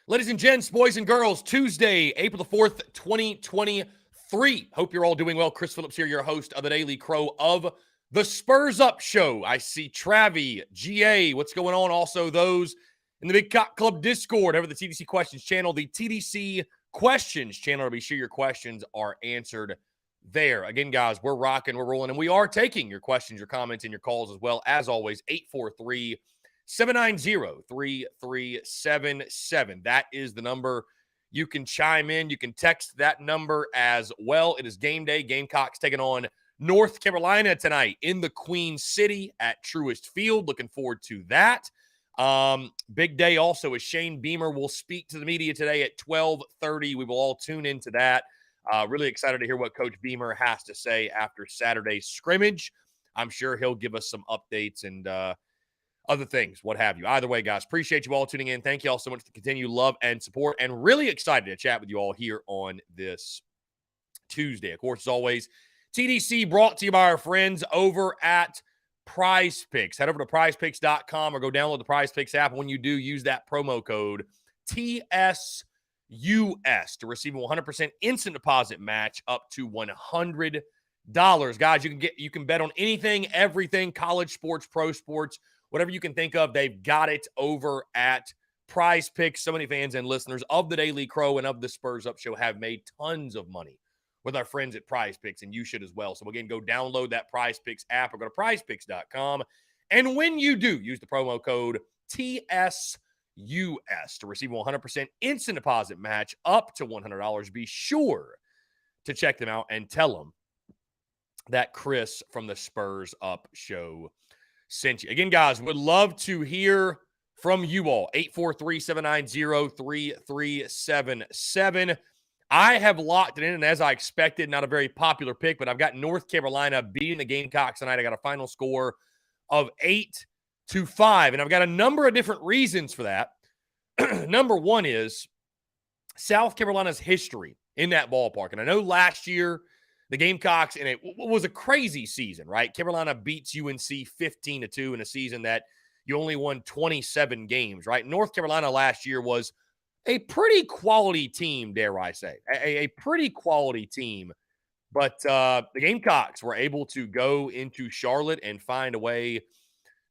Ladies and gents, boys and girls, Tuesday, April the 4th, 2023. Hope you're all doing well. Chris Phillips here, your host of the Daily Crow of the Spurs Up Show. I see Travi, GA, what's going on? Also, those in the Big Cock Club Discord, over the TDC Questions channel, the TDC Questions channel, to be sure your questions are answered there. Again, guys, we're rocking, we're rolling, and we are taking your questions, your comments, and your calls as well. As always, 843-790-3377. That is the number. You can chime in. You can text that number as well. It is game day. Gamecocks taking on North Carolina tonight in the Queen City at Truist Field. Looking forward to that. Big day also as Shane Beamer will speak to the media today at 12:30. We will all tune into that. Really excited to hear what Coach Beamer has to say after Saturday's scrimmage. I'm sure he'll give us some updates and other things, what have you. Either way, guys, appreciate you all tuning in. Thank you all so much for the continued love and support, and really excited to chat with you all here on this Tuesday. Of course, as always, TDC brought to you by our friends over at Prize Picks. Head over to prizepicks.com or go download the Prize Picks app. When you do, use that promo code TSUS to receive a 100% instant deposit match up to $100. Guys, you can bet on anything, everything, college sports, pro sports, whatever you can think of. They've got it over at Prize Picks. So many fans and listeners of the Daily Crow and of the Spurs Up Show have made tons of money with our friends at Prize Picks, and you should as well. So again, go download that Prize Picks app or go to prizepicks.com. And when you do, use the promo code TSUS to receive a 100% instant deposit match up to $100. Be sure to check them out and tell them that Chris from the Spurs Up Show sent you. Again, guys, would love to hear from you all. 843-790-3377. I have locked it in, and as I expected, not a very popular pick, but I've got North Carolina beating the Gamecocks tonight. I got a final score of 8-5, and I've got a number of different reasons for that. Number one is South Carolina's history in that ballpark. And I know last year, the Gamecocks, and it was a crazy season, right? Carolina beats UNC 15-2 in a season that you only won 27 games, right? North Carolina last year was a pretty quality team, dare I say. A pretty quality team. But the Gamecocks were able to go into Charlotte and find a way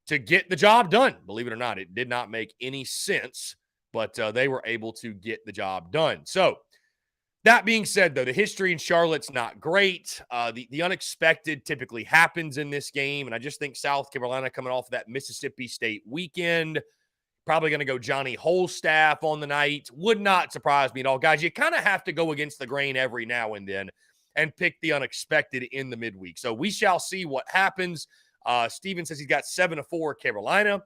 to get the job done. Believe it or not, it did not make any sense, but they were able to get the job done. So, that being said, though, the history in Charlotte's not great. The unexpected typically happens in this game, and I just think South Carolina coming off of that Mississippi State weekend, probably going to go Johnny Holstaff on the night. Would not surprise me at all. Guys, you kind of have to go against the grain every now and then and pick the unexpected in the midweek. So we shall see what happens. Steven says he's got 7-4 Carolina.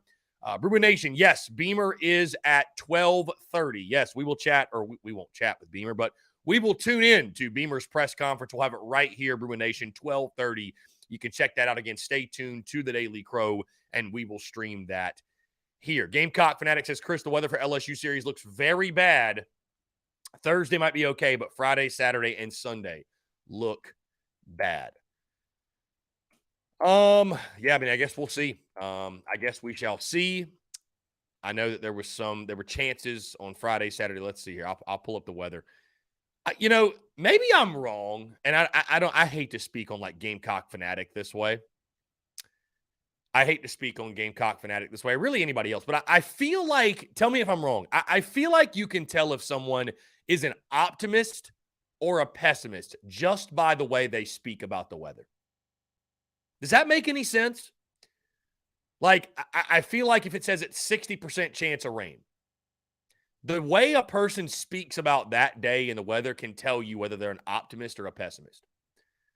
Bruin Nation, yes, Beamer is at 12:30. Yes, we will chat, or we won't chat with Beamer, but we will tune in to Beamer's press conference. We'll have it right here, Bruin Nation, 12:30. You can check that out. Again, stay tuned to the Daily Crow, and we will stream that here. Gamecock Fanatic says, Chris, the weather for LSU series looks very bad. Thursday might be okay, but Friday, Saturday, and Sunday look bad. Yeah, I mean, I guess we'll see. I guess we shall see. I know that there were chances on Friday, Saturday. Let's see here. I'll pull up the weather. Maybe I'm wrong, and I hate to speak on like Gamecock Fanatic this way. I hate to speak on Gamecock Fanatic this way, really anybody else, but I feel like, tell me if I'm wrong, I feel like you can tell if someone is an optimist or a pessimist just by the way they speak about the weather. Does that make any sense? Like, I feel like if it says it's 60% chance of rain, the way a person speaks about that day and the weather can tell you whether they're an optimist or a pessimist.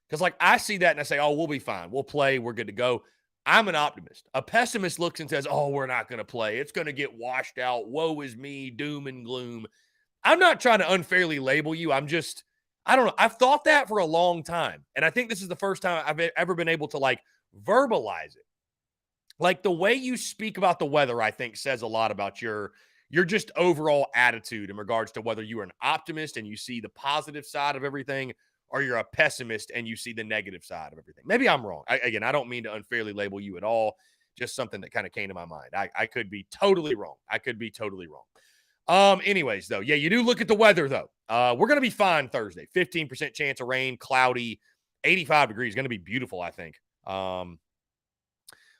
Because, like, I see that and I say, oh, we'll be fine. We'll play. We're good to go. I'm an optimist. A pessimist looks and says, oh, we're not going to play. It's going to get washed out. Woe is me, doom and gloom. I'm not trying to unfairly label you. I don't know. I've thought that for a long time. And I think this is the first time I've ever been able to, like, verbalize it. Like, the way you speak about the weather, I think, says a lot about your just overall attitude in regards to whether you are an optimist and you see the positive side of everything, or you're a pessimist and you see the negative side of everything. Maybe I'm wrong. I don't mean to unfairly label you at all. Just something that kind of came to my mind. I could be totally wrong. Anyways, though, yeah, you do look at the weather, though. We're going to be fine Thursday. 15% chance of rain, cloudy, 85 degrees. Going to be beautiful, I think. I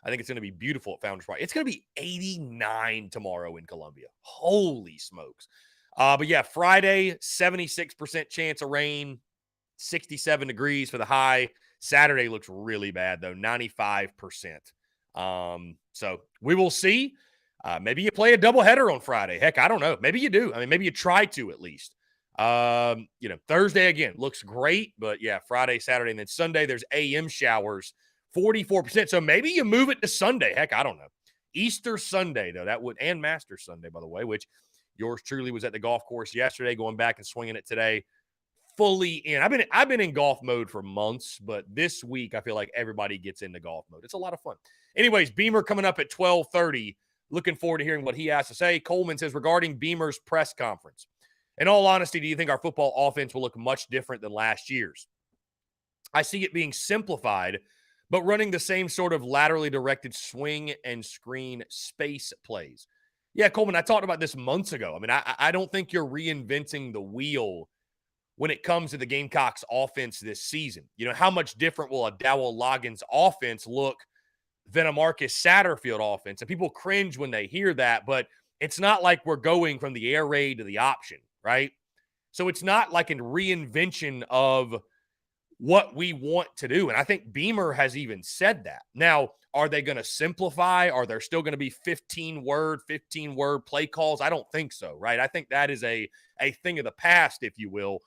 think it's going to be beautiful at Founders Park. It's going to be 89 tomorrow in Columbia. Holy smokes. But yeah, Friday, 76% chance of rain, 67 degrees for the high. Saturday looks really bad, though, 95%. So we will see. Maybe you play a doubleheader on Friday. Heck, I don't know. Maybe you do. I mean, maybe you try to at least. Thursday again looks great, but yeah, Friday, Saturday, and then Sunday, there's AM showers, 44%. So maybe you move it to Sunday. Heck, I don't know. Easter Sunday, though, that would, and Masters Sunday, by the way, which yours truly was at the golf course yesterday, going back and swinging it today. Fully in. I've been in golf mode for months, but this week I feel like everybody gets into golf mode. It's a lot of fun. Anyways, Beamer coming up at 12:30. Looking forward to hearing what he has to say. Coleman says, regarding Beamer's press conference, in all honesty, do you think our football offense will look much different than last year's? I see it being simplified, but running the same sort of laterally directed swing and screen space plays. Yeah, Coleman, I talked about this months ago. I mean, I don't think you're reinventing the wheel when it comes to the Gamecocks offense this season. You know, how much different will a Dowell Loggins offense look than a Marcus Satterfield offense? And people cringe when they hear that, but it's not like we're going from the air raid to the option, right? So it's not like a reinvention of what we want to do. And I think Beamer has even said that. Now, are they going to simplify? Are there still going to be 15-word play calls? I don't think so, right? I think that is a thing of the past, if you will.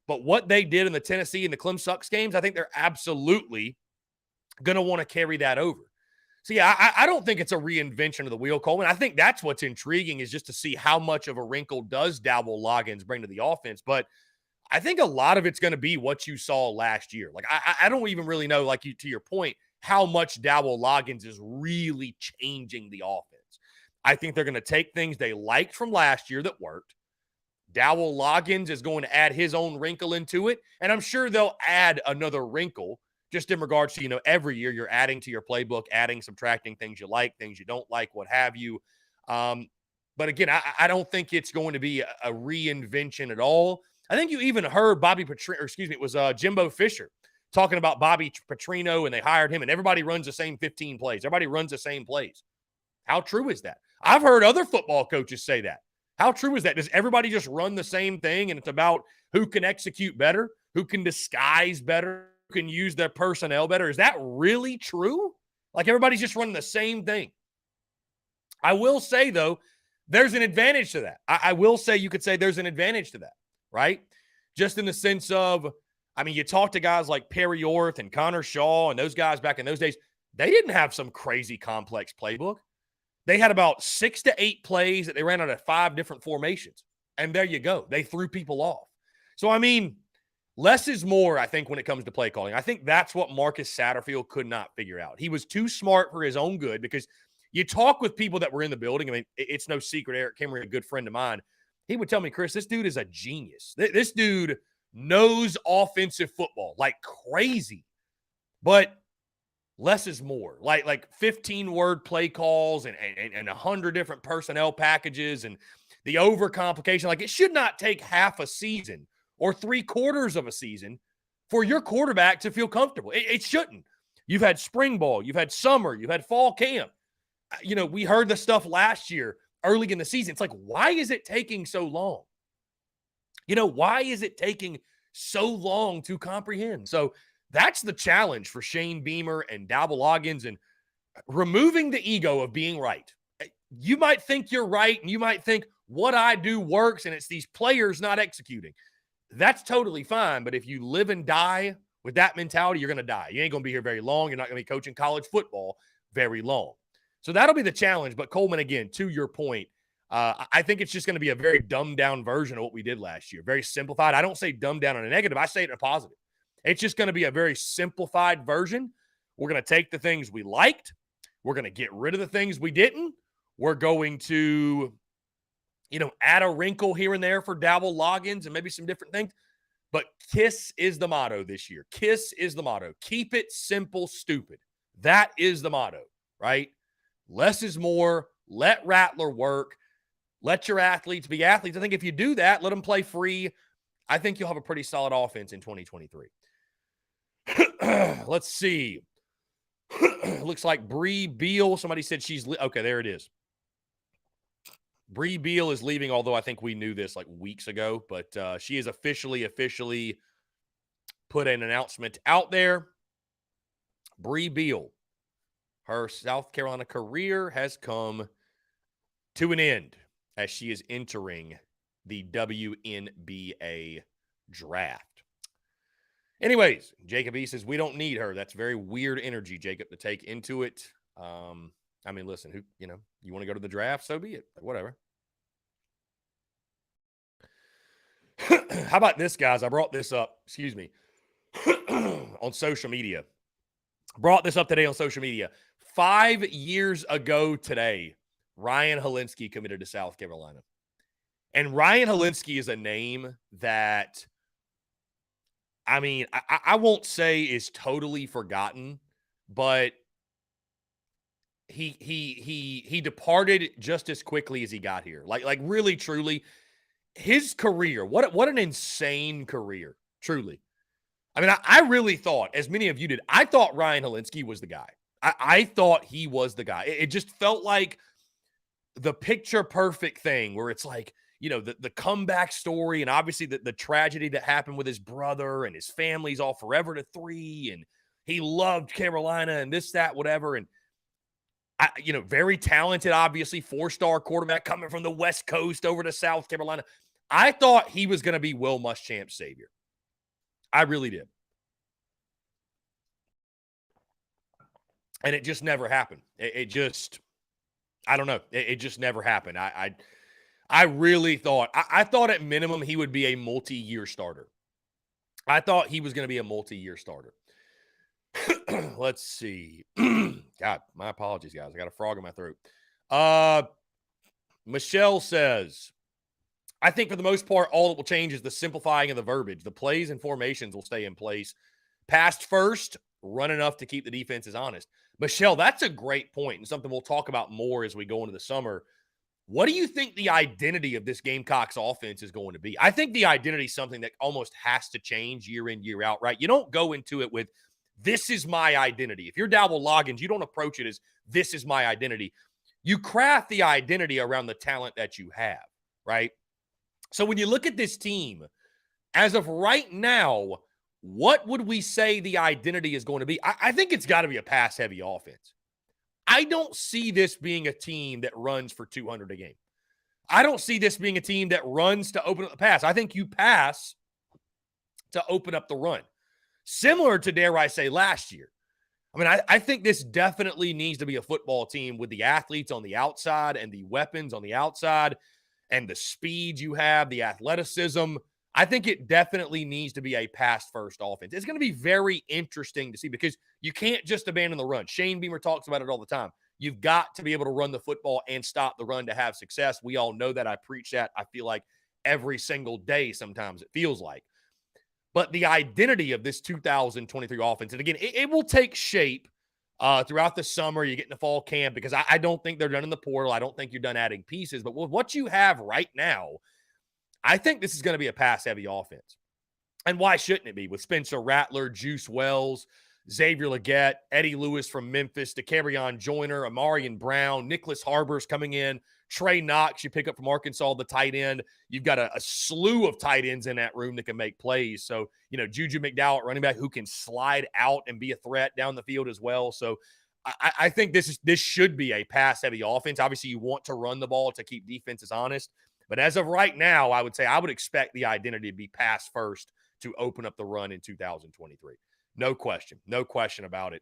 But what they did in the Tennessee and the Clem Sucks games, I think they're absolutely going to want to carry that over. So, yeah, I don't think it's a reinvention of the wheel, Coleman. I think that's what's intriguing, is just to see how much of a wrinkle does Dowell Loggins bring to the offense. But I think a lot of it's going to be what you saw last year. Like, I don't even really know, like, to your point, how much Dowell Loggins is really changing the offense. I think they're going to take things they liked from last year that worked. Dowell Loggins is going to add his own wrinkle into it, and I'm sure they'll add another wrinkle just in regards to, you know, every year you're adding to your playbook, adding, subtracting things you like, things you don't like, what have you. But again, I don't think it's going to be a reinvention at all. I think you even heard Bobby Petrino, or excuse me, it was Jimbo Fisher talking about Bobby Petrino, and they hired him, and everybody runs the same 15 plays. Everybody runs the same plays. How true is that? I've heard other football coaches say that. How true is that? Does everybody just run the same thing, and it's about who can execute better, who can disguise better, who can use their personnel better? Is that really true? Like, everybody's just running the same thing. I will say, though, there's an advantage to that. I will say, you could say there's an advantage to that, right? Just in the sense of, I mean, you talk to guys like Perry Orth and Connor Shaw and those guys back in those days, they didn't have some crazy complex playbook. They had about 6 to 8 plays that they ran out of 5 different formations. And there you go. They threw people off. So, I mean, less is more, I think, when it comes to play calling. I think that's what Marcus Satterfield could not figure out. He was too smart for his own good, because you talk with people that were in the building. I mean, it's no secret. Eric Kimmerer, a good friend of mine, he would tell me, Chris, this dude is a genius. This dude knows offensive football like crazy. But less is more. Like 15-word play calls and 100 different personnel packages and the overcomplication. Like, it should not take half a season or 3/4 of a season for your quarterback to feel comfortable. It shouldn't. You've had spring ball, you've had summer, you've had fall camp. You know, we heard the stuff last year early in the season. It's like, why is it taking so long? You know, why is it taking so long to comprehend? So that's the challenge for Shane Beamer and Dowell Loggins, and removing the ego of being right. You might think you're right, and you might think what I do works, and it's these players not executing. That's totally fine, but if you live and die with that mentality, you're going to die. You ain't going to be here very long. You're not going to be coaching college football very long. So that'll be the challenge. But Coleman, again, to your point, I think it's just going to be a very dumbed-down version of what we did last year. Very simplified. I don't say dumbed down in a negative. I say it in a positive. It's just going to be a very simplified version. We're going to take the things we liked. We're going to get rid of the things we didn't. We're going to, you know, add a wrinkle here and there for Dowell Loggins and maybe some different things. But KISS is the motto this year. KISS is the motto. Keep it simple, stupid. That is the motto, right? Less is more. Let Rattler work. Let your athletes be athletes. I think if you do that, let them play free, I think you'll have a pretty solid offense in 2023. Let's see. Looks like Bree Beal. Somebody said okay, there it is. Bree Beal is leaving, although I think we knew this like weeks ago, but she has officially put an announcement out there. Bree Beal, her South Carolina career has come to an end as she is entering the WNBA draft. Anyways, Jacob E says, we don't need her. That's very weird energy, Jacob, to take into it. I mean, listen, you want to go to the draft, so be it. Whatever. How about this, guys? I brought this up, on social media. Brought this up today on social media. 5 years ago today, Ryan Hilinski committed to South Carolina. And Ryan Hilinski is a name that, I mean, I won't say is totally forgotten, but he departed just as quickly as he got here. Like really, truly, his career, what an insane career, truly. I mean, I really thought, as many of you did, I thought Ryan Hilinski was the guy. I thought he was the guy. It just felt like the picture perfect thing where it's like, the comeback story, and obviously the tragedy that happened with his brother, and his family's all forever to 3, and he loved Carolina and this, that, whatever. And very talented, obviously 4-star quarterback coming from the West Coast over to South Carolina. I thought he was going to be Will Muschamp's savior. I really did. And it just never happened. It just, I don't know. It just never happened. I really thought, I thought at minimum he would be a multi-year starter. I thought he was going to be a multi-year starter. Let's see. God, my apologies, guys. I got a frog in my throat. Michelle says, I think for the most part, all that will change is the simplifying of the verbiage. The plays and formations will stay in place. Pass first, run enough to keep the defenses honest. Michelle, that's a great point and something we'll talk about more as we go into the summer. What do you think the identity of this Gamecocks offense is going to be? I think the identity is something that almost has to change year in, year out, right? You don't go into it with, this is my identity. If you're Dowell Loggins, you don't approach it as, this is my identity. You craft the identity around the talent that you have, right? So when you look at this team, as of right now, what would we say the identity is going to be? I think it's got to be a pass-heavy offense. I don't see this being a team that runs for 200 a game. I don't see this being a team that runs to open up the pass. I think you pass to open up the run. Similar to, dare I say, last year. I mean, I think this definitely needs to be a football team with the athletes on the outside and the weapons on the outside and the speed you have, the athleticism. I think it definitely needs to be a pass-first offense. It's going to be very interesting to see because you can't just abandon the run. Shane Beamer talks about it all the time. You've got to be able to run the football and stop the run to have success. We all know that. I preach that, I feel like, every single day sometimes it feels like. But the identity of this 2023 offense, and again, it will take shape throughout the summer. You get into fall camp because I don't think they're done in the portal. I don't think you're done adding pieces. But with what you have right now, I think this is going to be a pass-heavy offense. And why shouldn't it be? With Spencer Rattler, Juice Wells, Xavier Legette, Eddie Lewis from Memphis, DeCarrion Joyner, Amarian Brown, Nicholas Harbors coming in, Trey Knox you pick up from Arkansas, the tight end. You've got a slew of tight ends in that room that can make plays. So, Juju McDowell at running back who can slide out and be a threat down the field as well. So I think this should be a pass-heavy offense. Obviously, you want to run the ball to keep defenses honest. But as of right now, I would say I would expect the identity to be pass first to open up the run in 2023. No question. No question about it.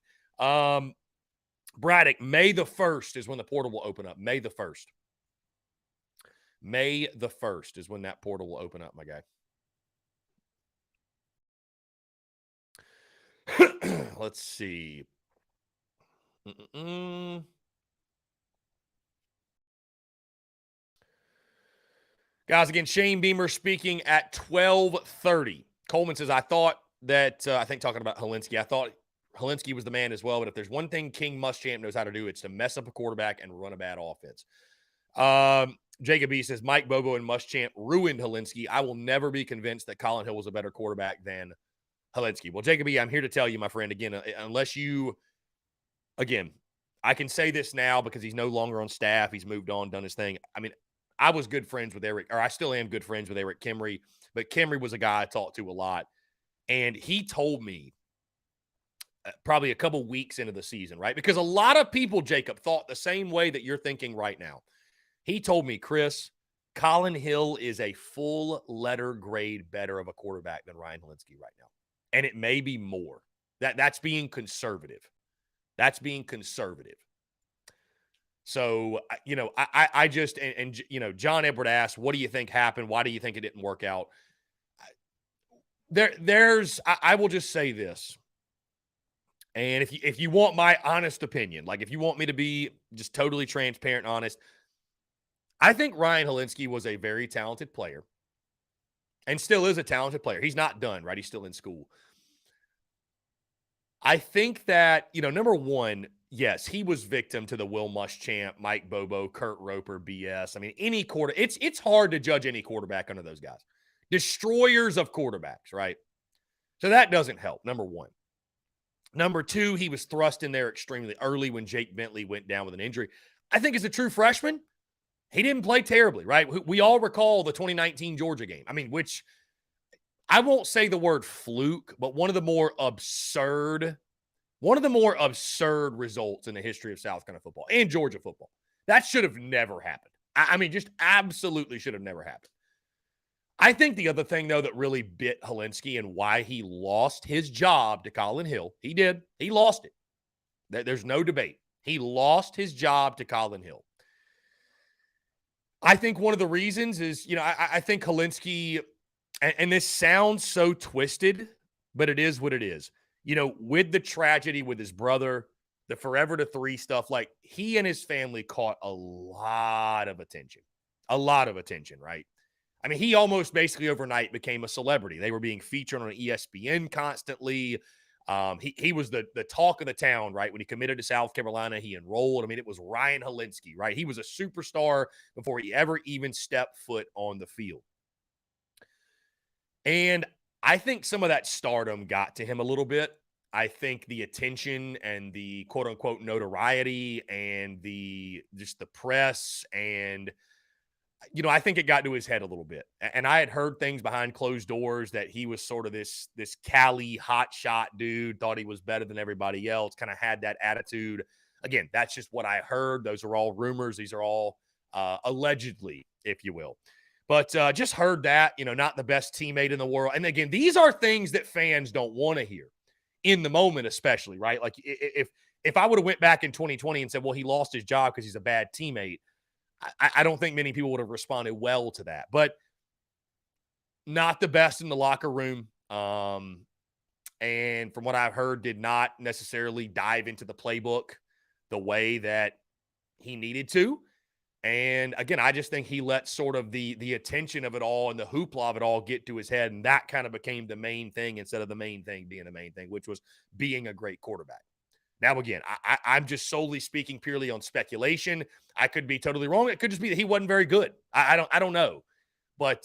Braddock, May the 1st is when the portal will open up. May the 1st. May the 1st is when that portal will open up, my guy. Let's see. Guys, again, Shane Beamer speaking at 12:30. Coleman says, I thought that, I think talking about Hilinski, I thought Hilinski was the man as well, but if there's one thing King Muschamp knows how to do, it's to mess up a quarterback and run a bad offense. Jacob E says Mike Bobo and Muschamp ruined Hilinski. I will never be convinced that Colin Hill was a better quarterback than Hilinski. Well, Jacob E, I'm here to tell you, my friend, again, unless you, again, I can say this now because he's no longer on staff. He's moved on, done his thing. I mean, I was good friends with Eric, or I still am good friends with Eric Kimry, but Kimry was a guy I talked to a lot. And he told me probably a couple weeks into the season, right? Because a lot of people, Jacob, thought the same way that you're thinking right now. He told me, Chris, Colin Hill is a full letter grade better of a quarterback than Ryan Hilinski right now. And it may be more. That's being conservative. That's being conservative. So, you know, I just, and you know, John Edward asked, what do you think happened? Why do you think it didn't work out? I will just say this. And if you want my honest opinion, like if you want me to be just totally transparent and honest, I think Ryan Hilinski was a very talented player and still is a talented player. He's not done, right? He's still in school. I think that, you know, number one, yes, he was victim to the Will Muschamp, Mike Bobo, Kurt Roper BS. I mean, any it's hard to judge any quarterback under those guys. Destroyers of quarterbacks, right? So that doesn't help, number one. Number two, he was thrust in there extremely early when Jake Bentley went down with an injury. I think as a true freshman, he didn't play terribly, right? We all recall the 2019 Georgia game. I mean, which I won't say the word fluke, but one of the more absurd results in the history of South Carolina football and Georgia football. That should have never happened. I mean, just absolutely should have never happened. I think the other thing, though, that really bit Hilinski and why he lost his job to Colin Hill, he did. He lost it. There's no debate. He lost his job to Colin Hill. I think one of the reasons is, you know, I think Hilinski, and this sounds so twisted, but it is what it is. You know, with the tragedy with his brother, the Forever to 3 stuff, like he and his family caught a lot of attention, right? I mean, he almost basically overnight became a celebrity. They were being featured on ESPN constantly. He was the talk of the town, right? When he committed to South Carolina, he enrolled. I mean, it was Ryan Hilinski, right? He was a superstar before he ever even stepped foot on the field. And I think some of that stardom got to him a little bit. I think the attention and the quote unquote notoriety and the press and, you know, I think it got to his head a little bit. And I had heard things behind closed doors that he was sort of this Cali hotshot dude, thought he was better than everybody else, kind of had that attitude. Again, that's just what I heard. Those are all rumors. These are all allegedly, if you will. But just heard that, you know, not the best teammate in the world. And again, these are things that fans don't want to hear in the moment, especially, right? Like if I would have went back in 2020 and said, well, he lost his job because he's a bad teammate, I don't think many people would have responded well to that. But not the best in the locker room. And from what I've heard, did not necessarily dive into the playbook the way that he needed to. And again, I just think he let sort of the attention of it all and the hoopla of it all get to his head. And that kind of became the main thing instead of the main thing being the main thing, which was being a great quarterback. Now, again, I'm just solely speaking purely on speculation. I could be totally wrong. It could just be that he wasn't very good. I don't know. But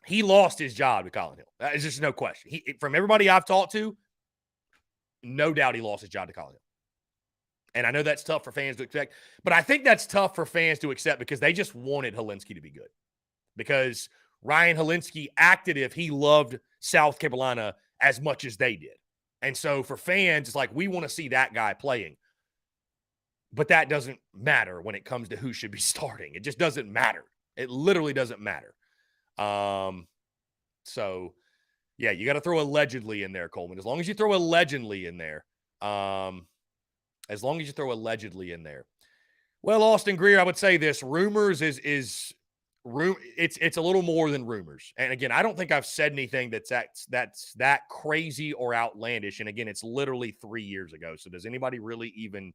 he lost his job to Colin Hill. There's just no question. From everybody I've talked to, no doubt he lost his job to Colin Hill. And I know that's tough for fans to accept, but I think that's tough for fans to accept because they just wanted Hilinski to be good. Because Ryan Hilinski acted if he loved South Carolina as much as they did. And so for fans, it's like, we want to see that guy playing. But that doesn't matter when it comes to who should be starting. It just doesn't matter. It literally doesn't matter. So, yeah, you got to throw allegedly in there, Coleman. As long as you throw allegedly in there, Well, Austin Greer, I would say this: rumors it's a little more than rumors. And again, I don't think I've said anything that's that crazy or outlandish. And again, it's literally 3 years ago. So does anybody really even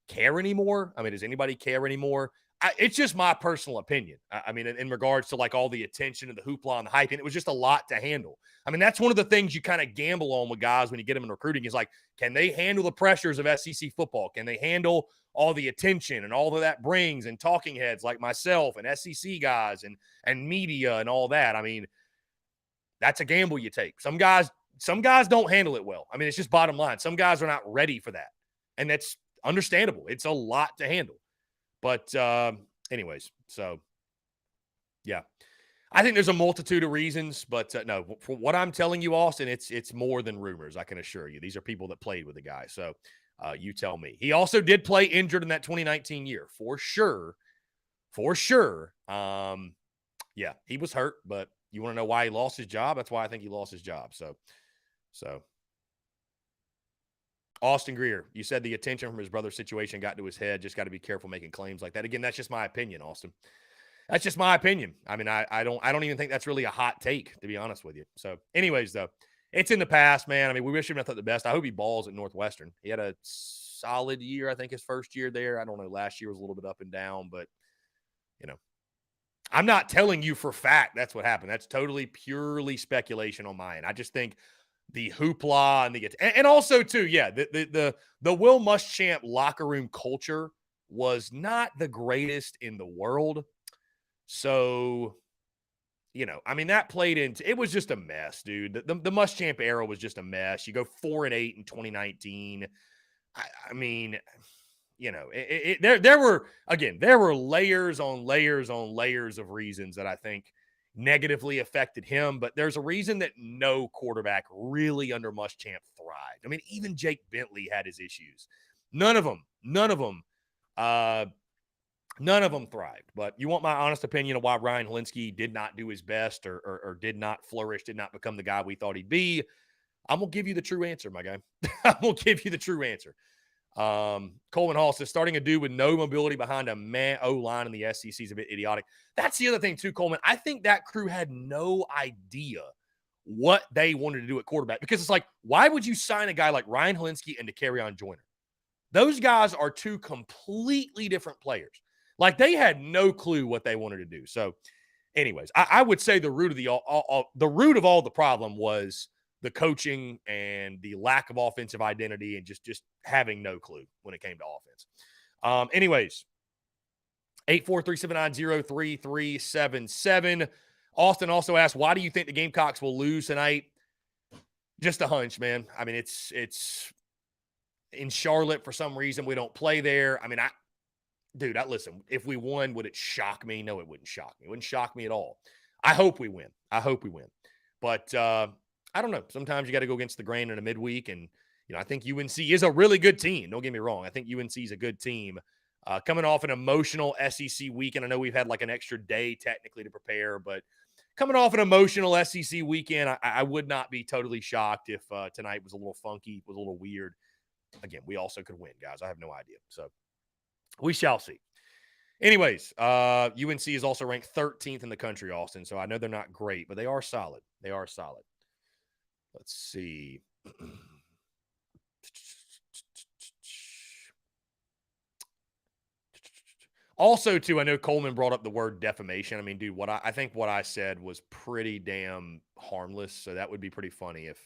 care anymore? I mean, does anybody care anymore? it's just my personal opinion. I mean, in regards to like all the attention and the hoopla and the hype, and it was just a lot to handle. I mean, that's one of the things you kind of gamble on with guys when you get them in recruiting is like, can they handle the pressures of SEC football? Can they handle all the attention and all that brings and talking heads like myself and SEC guys and media and all that? I mean, that's a gamble you take. Some guys don't handle it well. I mean, it's just bottom line. Some guys are not ready for that, and that's understandable. It's a lot to handle. But anyways, so yeah, I think there's a multitude of reasons, but no, for what I'm telling you, Austin, it's more than rumors. I can assure you, these are people that played with the guy. So you tell me. He also did play injured in that 2019 year, for sure, for sure. Yeah, he was hurt, but you want to know why he lost his job? That's why I think he lost his job. So. Austin Greer, you said the attention from his brother's situation got to his head. Just got to be careful making claims like that. Again, that's just my opinion, Austin. That's just my opinion. I mean, I don't even think that's really a hot take, to be honest with you. So, anyways, though, it's in the past, man. I mean, we wish him nothing but the best. I hope he balls at Northwestern. He had a solid year, I think, his first year there. I don't know. Last year was a little bit up and down, but you know, I'm not telling you for fact that's what happened. That's totally purely speculation on my end. I just think the hoopla and also too, yeah, the Will Muschamp locker room culture was not the greatest in the world. So, you know, I mean, that played into it was just a mess, dude. The Muschamp era was just a mess. You go 4-8 in 2019. I mean, you know, there were layers on layers on layers of reasons that I think negatively affected him, but there's a reason that no quarterback really under Muschamp thrived. I mean, even Jake Bentley had his issues. None of them thrived. But you want my honest opinion of why Ryan Hilinski did not do his best or did not flourish, did not become the guy we thought he'd be? I'm going to give you the true answer, my guy. I'm going to give you the true answer. Coleman Hall says starting a dude with no mobility behind a man O-line in the SEC is a bit idiotic. That's the other thing too, Coleman. I think that crew had no idea what they wanted to do at quarterback because it's like, why would you sign a guy like Ryan Hilinski and Dakereon Joyner? Those guys are two completely different players. Like they had no clue what they wanted to do. So, anyways, I would say the root of all the problem was the coaching and the lack of offensive identity and just having no clue when it came to offense. Anyways, 843790337. Austin also asked, why do you think the Gamecocks will lose tonight? Just a hunch, man. I mean, it's in Charlotte for some reason. We don't play there. I mean, listen, if we won, would it shock me? No, it wouldn't shock me. It wouldn't shock me at all. I hope we win. But I don't know. Sometimes you got to go against the grain in a midweek. And, you know, I think UNC is a really good team. Don't get me wrong. I think UNC is a good team. Coming off an emotional SEC weekend. I know we've had like an extra day technically to prepare, but coming off an emotional SEC weekend, I would not be totally shocked if tonight was a little funky, was a little weird. Again, we also could win, guys. I have no idea. So we shall see. Anyways, UNC is also ranked 13th in the country, Austin. So I know they're not great, but they are solid. Let's see. Also, too, I know Coleman brought up the word defamation. I mean, dude, I think what I said was pretty damn harmless. So that would be pretty funny if,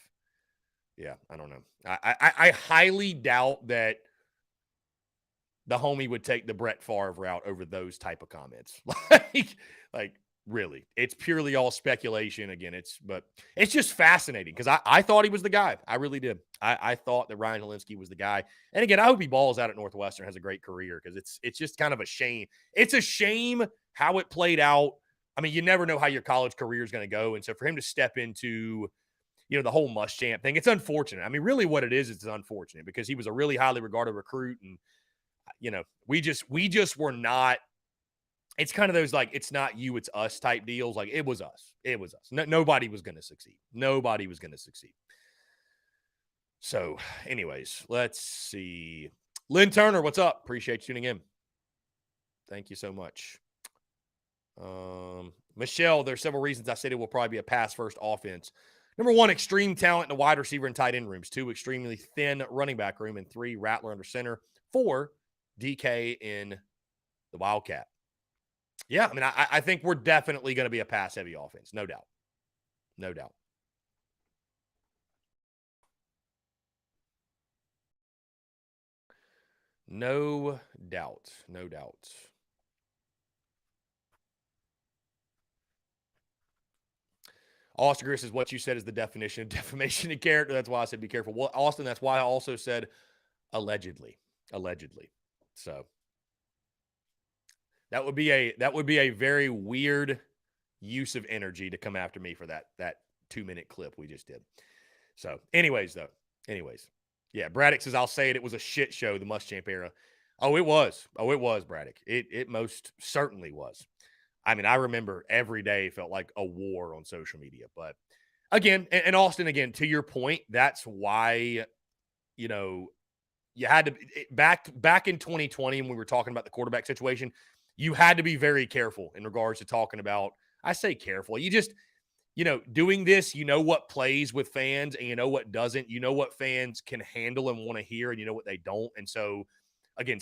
yeah, I don't know. I highly doubt that the homie would take the Brett Favre route over those type of comments. like really, it's purely all speculation. Again, but it's just fascinating because I thought he was the guy. I really did. I thought that Ryan Hilinski was the guy. And again, I hope he balls out at Northwestern, has a great career because it's just kind of a shame. It's a shame how it played out. I mean, you never know how your college career is going to go. And so for him to step into, you know, the whole Muschamp thing, it's unfortunate. I mean, really what it is, it's unfortunate because he was a really highly regarded recruit. And, you know, we just were not. It's kind of those like, it's not you, it's us type deals. Like it was us. Nobody was going to succeed. So anyways, let's see. Lynn Turner, what's up? Appreciate you tuning in. Thank you so much. Michelle, there's several reasons I said it will probably be a pass first offense. Number one, extreme talent in the wide receiver and tight end rooms. 2, extremely thin running back room. And 3, Rattler under center. 4, DK in the Wildcat. Yeah, I mean, I think we're definitely going to be a pass-heavy offense, no doubt. No doubt. No doubt. No doubt. Austin Gris is what you said is the definition of defamation of character. That's why I said be careful. Well, Austin, that's why I also said allegedly. Allegedly. So that would be a very weird use of energy to come after me for that 2-minute clip we just did. So, anyways, yeah, Braddock says I'll say it. It was a shit show, the Muschamp era. Oh, it was. Oh, it was, Braddock. It most certainly was. I mean, I remember every day felt like a war on social media. But again, and Austin, again, to your point, that's why, you know, you had to back in 2020 when we were talking about the quarterback situation, you had to be very careful in regards to talking about, I say careful. You just, doing this, you know what plays with fans and you know what doesn't. You know what fans can handle and want to hear, and you know what they don't. And so, again,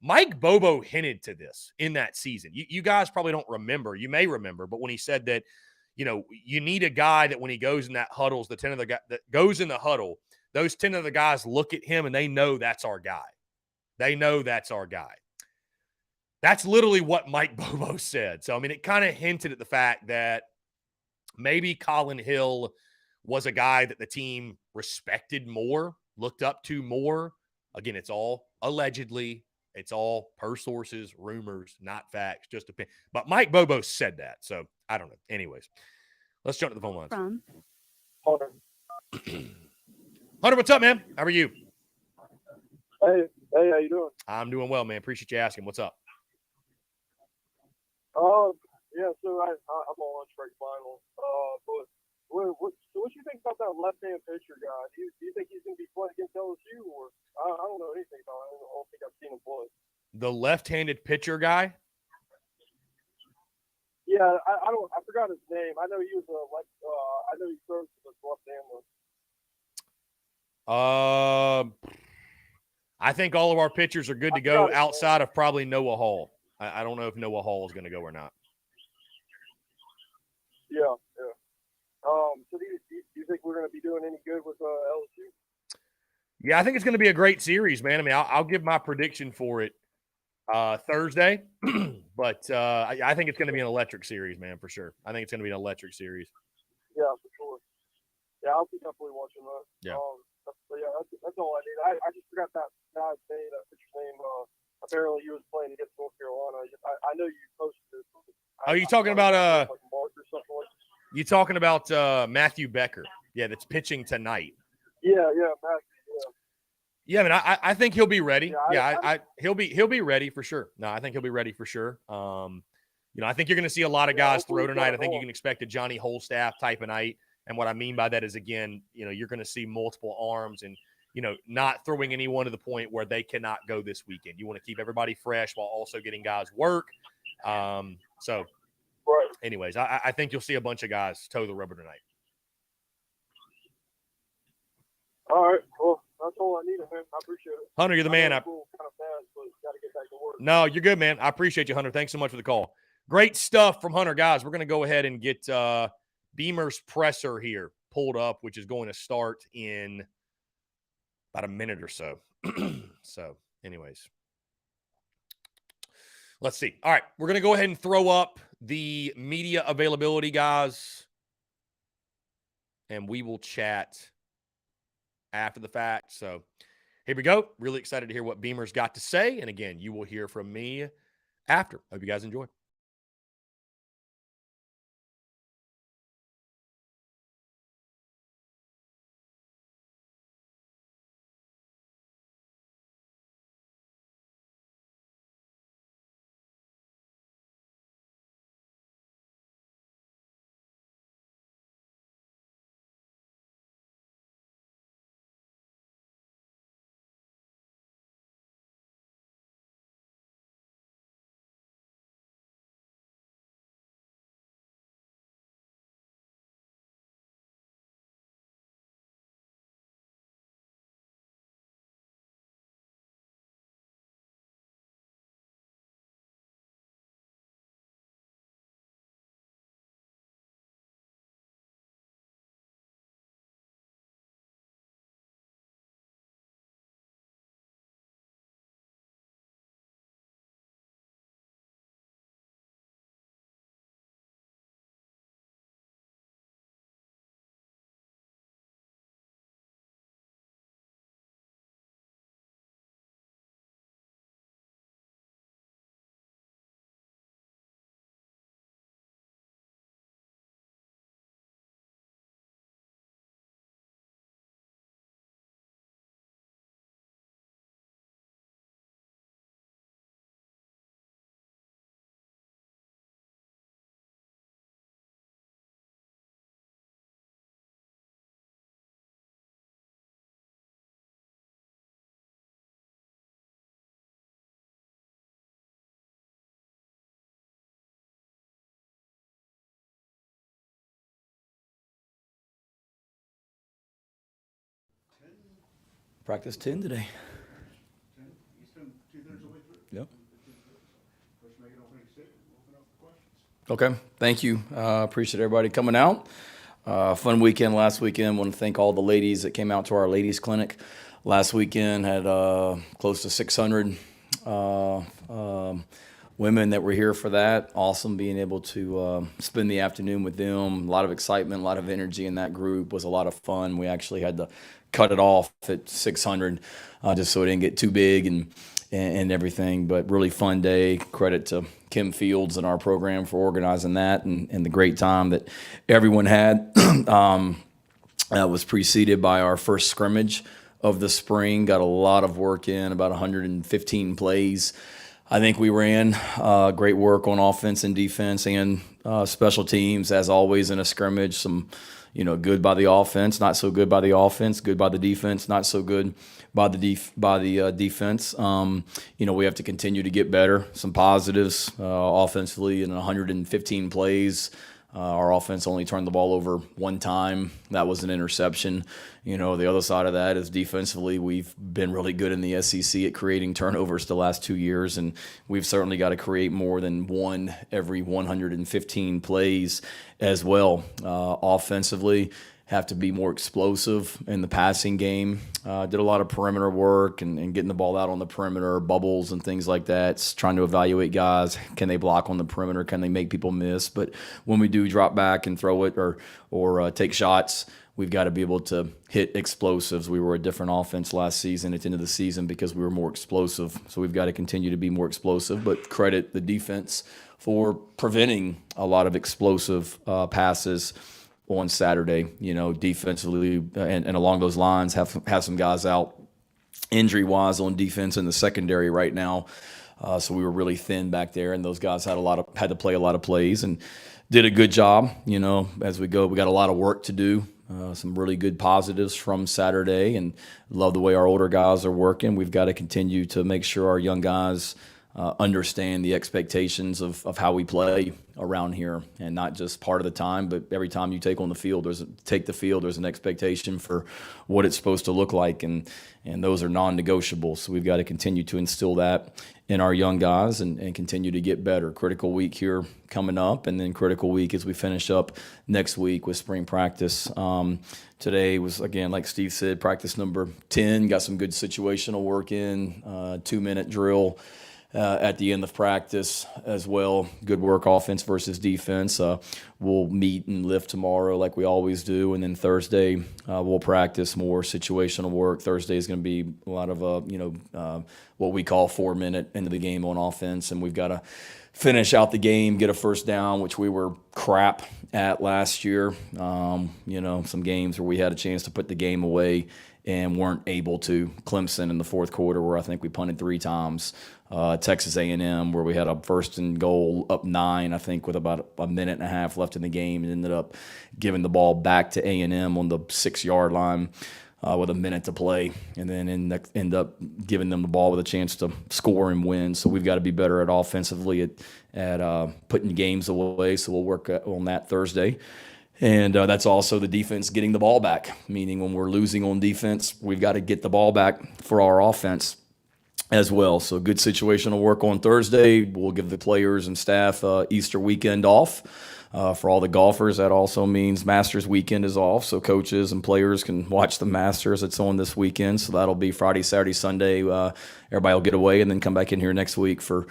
Mike Bobo hinted to this in that season. You guys probably don't remember. You may remember, but when he said that, you need a guy that when he goes in that huddles, the 10 of the guy that goes in the huddle, those 10 of the guys look at him and they know that's our guy. They know that's our guy. That's literally what Mike Bobo said. So, I mean, it kind of hinted at the fact that maybe Colin Hill was a guy that the team respected more, looked up to more. Again, it's all allegedly. It's all per sources, rumors, not facts, just opinion. But Mike Bobo said that. So, I don't know. Anyways, let's jump to the phone lines. From Hunter. Hunter, what's up, man? How are you? Hey, how you doing? I'm doing well, man. Appreciate you asking. What's up? Yeah, so I'm on lunch break finals. But what do you think about that left-hand pitcher guy? Do you think he's going to be playing against LSU, or I don't know anything about him. I don't think I've seen him play. The left-handed pitcher guy? Yeah, I forgot his name. I know he was I know he throws to the left hander. I think all of our pitchers are good to go outside of probably Noah Hall. I don't know if Noah Hall is going to go or not. Yeah. So do you think we're going to be doing any good with LSU? Yeah, I think it's going to be a great series, man. I mean, I'll give my prediction for it Thursday, but I think it's going to be an electric series, man, for sure. I think it's going to be an electric series. Yeah, for sure. Yeah, I'll be definitely watching that. Yeah. That's all I need. I just forgot that guy's name, that pitcher's name. Apparently, he was playing against North Carolina. I know you posted this. Oh, you talking about like Mark or something like that? You talking about Matthew Becker? Yeah, that's pitching tonight. Yeah, Matthew. Yeah, I mean, I think he'll be ready. Yeah, he'll be ready for sure. No, I think he'll be ready for sure. I think you're going to see a lot of guys throw tonight. I think you can expect a Johnny Holstaff type of night. And what I mean by that is, again, you're going to see multiple arms and, not throwing anyone to the point where they cannot go this weekend. You want to keep everybody fresh while also getting guys work. So, right. Anyways, I think you'll see a bunch of guys toe the rubber tonight. All right. Well, that's all I needed, man. I appreciate it. Hunter, you're the man. Kind of fast, but got to get back to work. No, you're good, man. I appreciate you, Hunter. Thanks so much for the call. Great stuff from Hunter. Guys, we're going to go ahead and get Beamer's presser here pulled up, which is going to start in about a minute or so. So, anyways, let's see. All right, we're going to go ahead and throw up the media availability, guys, and we will chat after the fact. So here we go. Really excited to hear what Beamer's got to say. And again, you will hear from me after. Hope you guys enjoy. Practice 10 today. Yep. Okay, thank you. Appreciate everybody coming out. Fun weekend last weekend. Want to thank all the ladies that came out to our ladies clinic last weekend. Had close to 600 women that were here for that. Awesome being able to spend the afternoon with them. A lot of excitement, a lot of energy in that group. Was a lot of fun. We actually had to cut it off at 600 just so it didn't get too big and everything. But really fun day. Credit to Kim Fields and our program for organizing that and the great time that everyone had. Was preceded by our first scrimmage of the spring. Got a lot of work in, about 115 plays. I think we ran great work on offense and defense and special teams, as always in a scrimmage. Some, good by the offense, not so good by the offense, good by the defense, not so good by the defense. We have to continue to get better. Some positives offensively in 115 plays. Our offense only turned the ball over one time. That was an interception. The other side of that is defensively, we've been really good in the SEC at creating turnovers the last 2 years, and we've certainly got to create more than one every 115 plays as well. Offensively, have to be more explosive in the passing game. Did a lot of perimeter work and getting the ball out on the perimeter, bubbles and things like that. It's trying to evaluate guys. Can they block on the perimeter? Can they make people miss? But when we do drop back and throw it or take shots, we've got to be able to hit explosives. We were a different offense last season at the end of the season because we were more explosive. So we've got to continue to be more explosive, but credit the defense for preventing a lot of explosive passes on Saturday, defensively and along those lines, have some guys out injury-wise on defense in the secondary right now. So we were really thin back there, and those guys had to play a lot of plays and did a good job. As we go, we got a lot of work to do. Some really good positives from Saturday, and love the way our older guys are working. We've got to continue to make sure our young guys understand the expectations of how we play around here, and not just part of the time, but every time you take the field, there's an expectation for what it's supposed to look like, and those are non-negotiable. So we've got to continue to instill that in our young guys and continue to get better. Critical week here coming up, and then critical week as we finish up next week with spring practice. Today was, again, like Steve said, practice number 10. Got some good situational work in, 2-minute drill at the end of practice as well. Good work, offense versus defense. We'll meet and lift tomorrow like we always do, and then Thursday we'll practice more situational work. Thursday is going to be a lot of what we call 4-minute into the game on offense, and we've got to finish out the game, get a first down, which we were crap at last year. Some games where we had a chance to put the game away and weren't able to. Clemson in the fourth quarter, where I think we punted 3 times. Texas A&M, where we had a first and goal up 9, I think, with about a minute and a half left in the game, and ended up giving the ball back to A&M on the 6-yard line with a minute to play, and then end up giving them the ball with a chance to score and win. So we've got to be better at offensively at putting games away. So we'll work on that Thursday. And that's also the defense getting the ball back, meaning when we're losing on defense, we've got to get the ball back for our offense as well. So good situational work on Thursday. We'll give the players and staff Easter weekend off. For all the golfers, that also means Masters weekend is off, so coaches and players can watch the Masters. It's on this weekend, so that'll be Friday, Saturday, Sunday. Everybody will get away and then come back in here next week for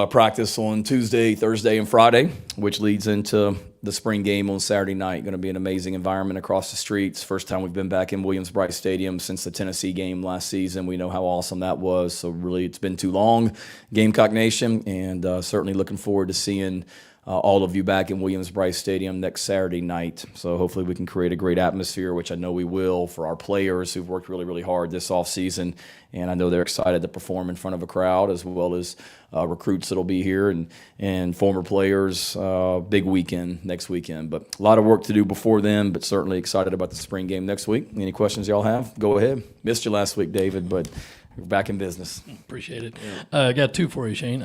practice on Tuesday, Thursday, and Friday, which leads into the spring game on Saturday night. Going to be an amazing environment across the streets. First time we've been back in Williams-Brice Stadium since the Tennessee game last season. We know how awesome that was. So really, it's been too long, Gamecock Nation, and certainly looking forward to seeing all of you back in Williams-Brice Stadium next Saturday night. So hopefully we can create a great atmosphere, which I know we will, for our players who've worked really, really hard this offseason. And I know they're excited to perform in front of a crowd, as well as recruits that'll be here and former players. Big weekend next weekend. But a lot of work to do before then, but certainly excited about the spring game next week. Any questions y'all have? Go ahead. Missed you last week, David, but we're back in business. Appreciate it. I got 2 for you, Shane.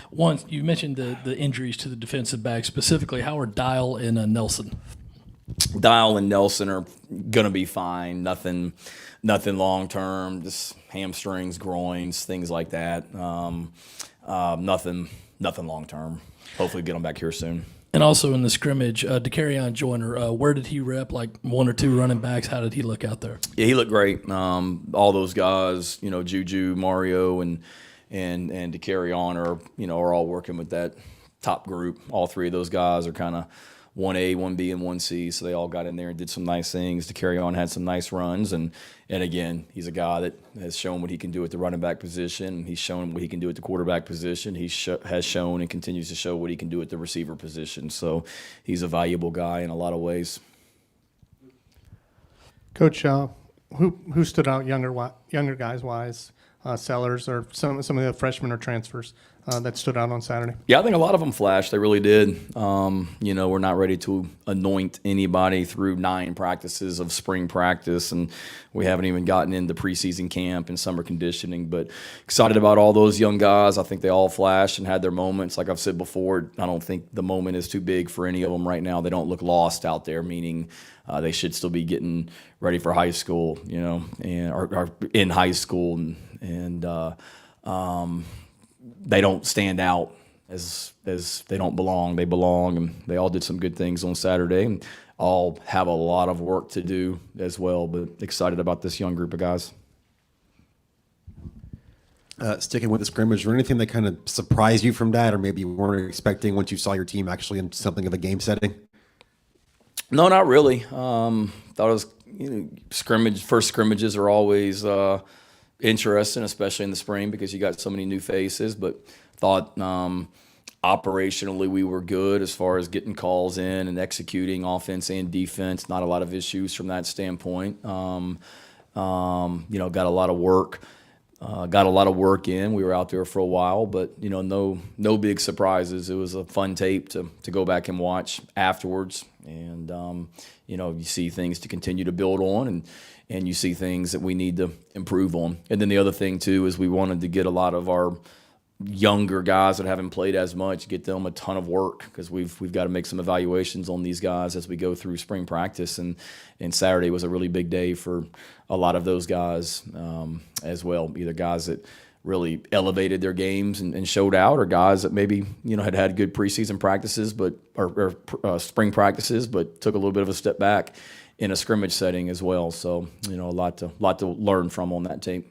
One, you mentioned the injuries to the defensive back, specifically Howard Dial and Nelson. Dial and Nelson are gonna be fine. Nothing long term. Just hamstrings, groins, things like that. Nothing long term. Hopefully, get them back here soon. And also in the scrimmage, DeCarrion Joyner, where did he rep? Like one or two running backs? How did he look out there? Yeah, he looked great. All those guys, Juju, Mario, and DeCarrion are all working with that top group. All three of those guys are kind of 1A, 1B, and 1C, so they all got in there and did some nice things. DeCarrion had some nice runs, and again, he's a guy that has shown what he can do at the running back position. He's shown what he can do at the quarterback position. He has shown and continues to show what he can do at the receiver position. So he's a valuable guy in a lot of ways. Coach, who stood out younger guys wise, Sellers or some of the freshmen or transfers that stood out on Saturday? Yeah, I think a lot of them flashed. They really did. We're not ready to anoint anybody through 9 practices of spring practice, and we haven't even gotten into preseason camp and summer conditioning. But excited about all those young guys. I think they all flashed and had their moments. Like I've said before, I don't think the moment is too big for any of them right now. They don't look lost out there, meaning they should still be getting ready for high school, and are in high school, and they don't stand out as they don't belong. They belong, and they all did some good things on Saturday, and all have a lot of work to do as well. But excited about this young group of guys. Sticking with the scrimmage, or anything that kind of surprised you from that, or maybe you weren't expecting once you saw your team actually in something of a game setting? No, not really. Thought it was first scrimmages are always interesting, especially in the spring because you got so many new faces. But thought operationally we were good as far as getting calls in and executing offense and defense. Not a lot of issues from that standpoint. Got a lot of work. Got a lot of work in. We were out there for a while, but no big surprises. It was a fun tape to go back and watch afterwards, and you see things to continue to build on, and you see things that we need to improve on. And then the other thing too is we wanted to get a lot of our younger guys that haven't played as much, get them a ton of work because we've got to make some evaluations on these guys as we go through spring practice, and Saturday was a really big day for a lot of those guys as well, either guys that really elevated their games and showed out, or guys that maybe had good preseason practices or spring practices but took a little bit of a step back in a scrimmage setting as well. So a lot to learn from on that tape.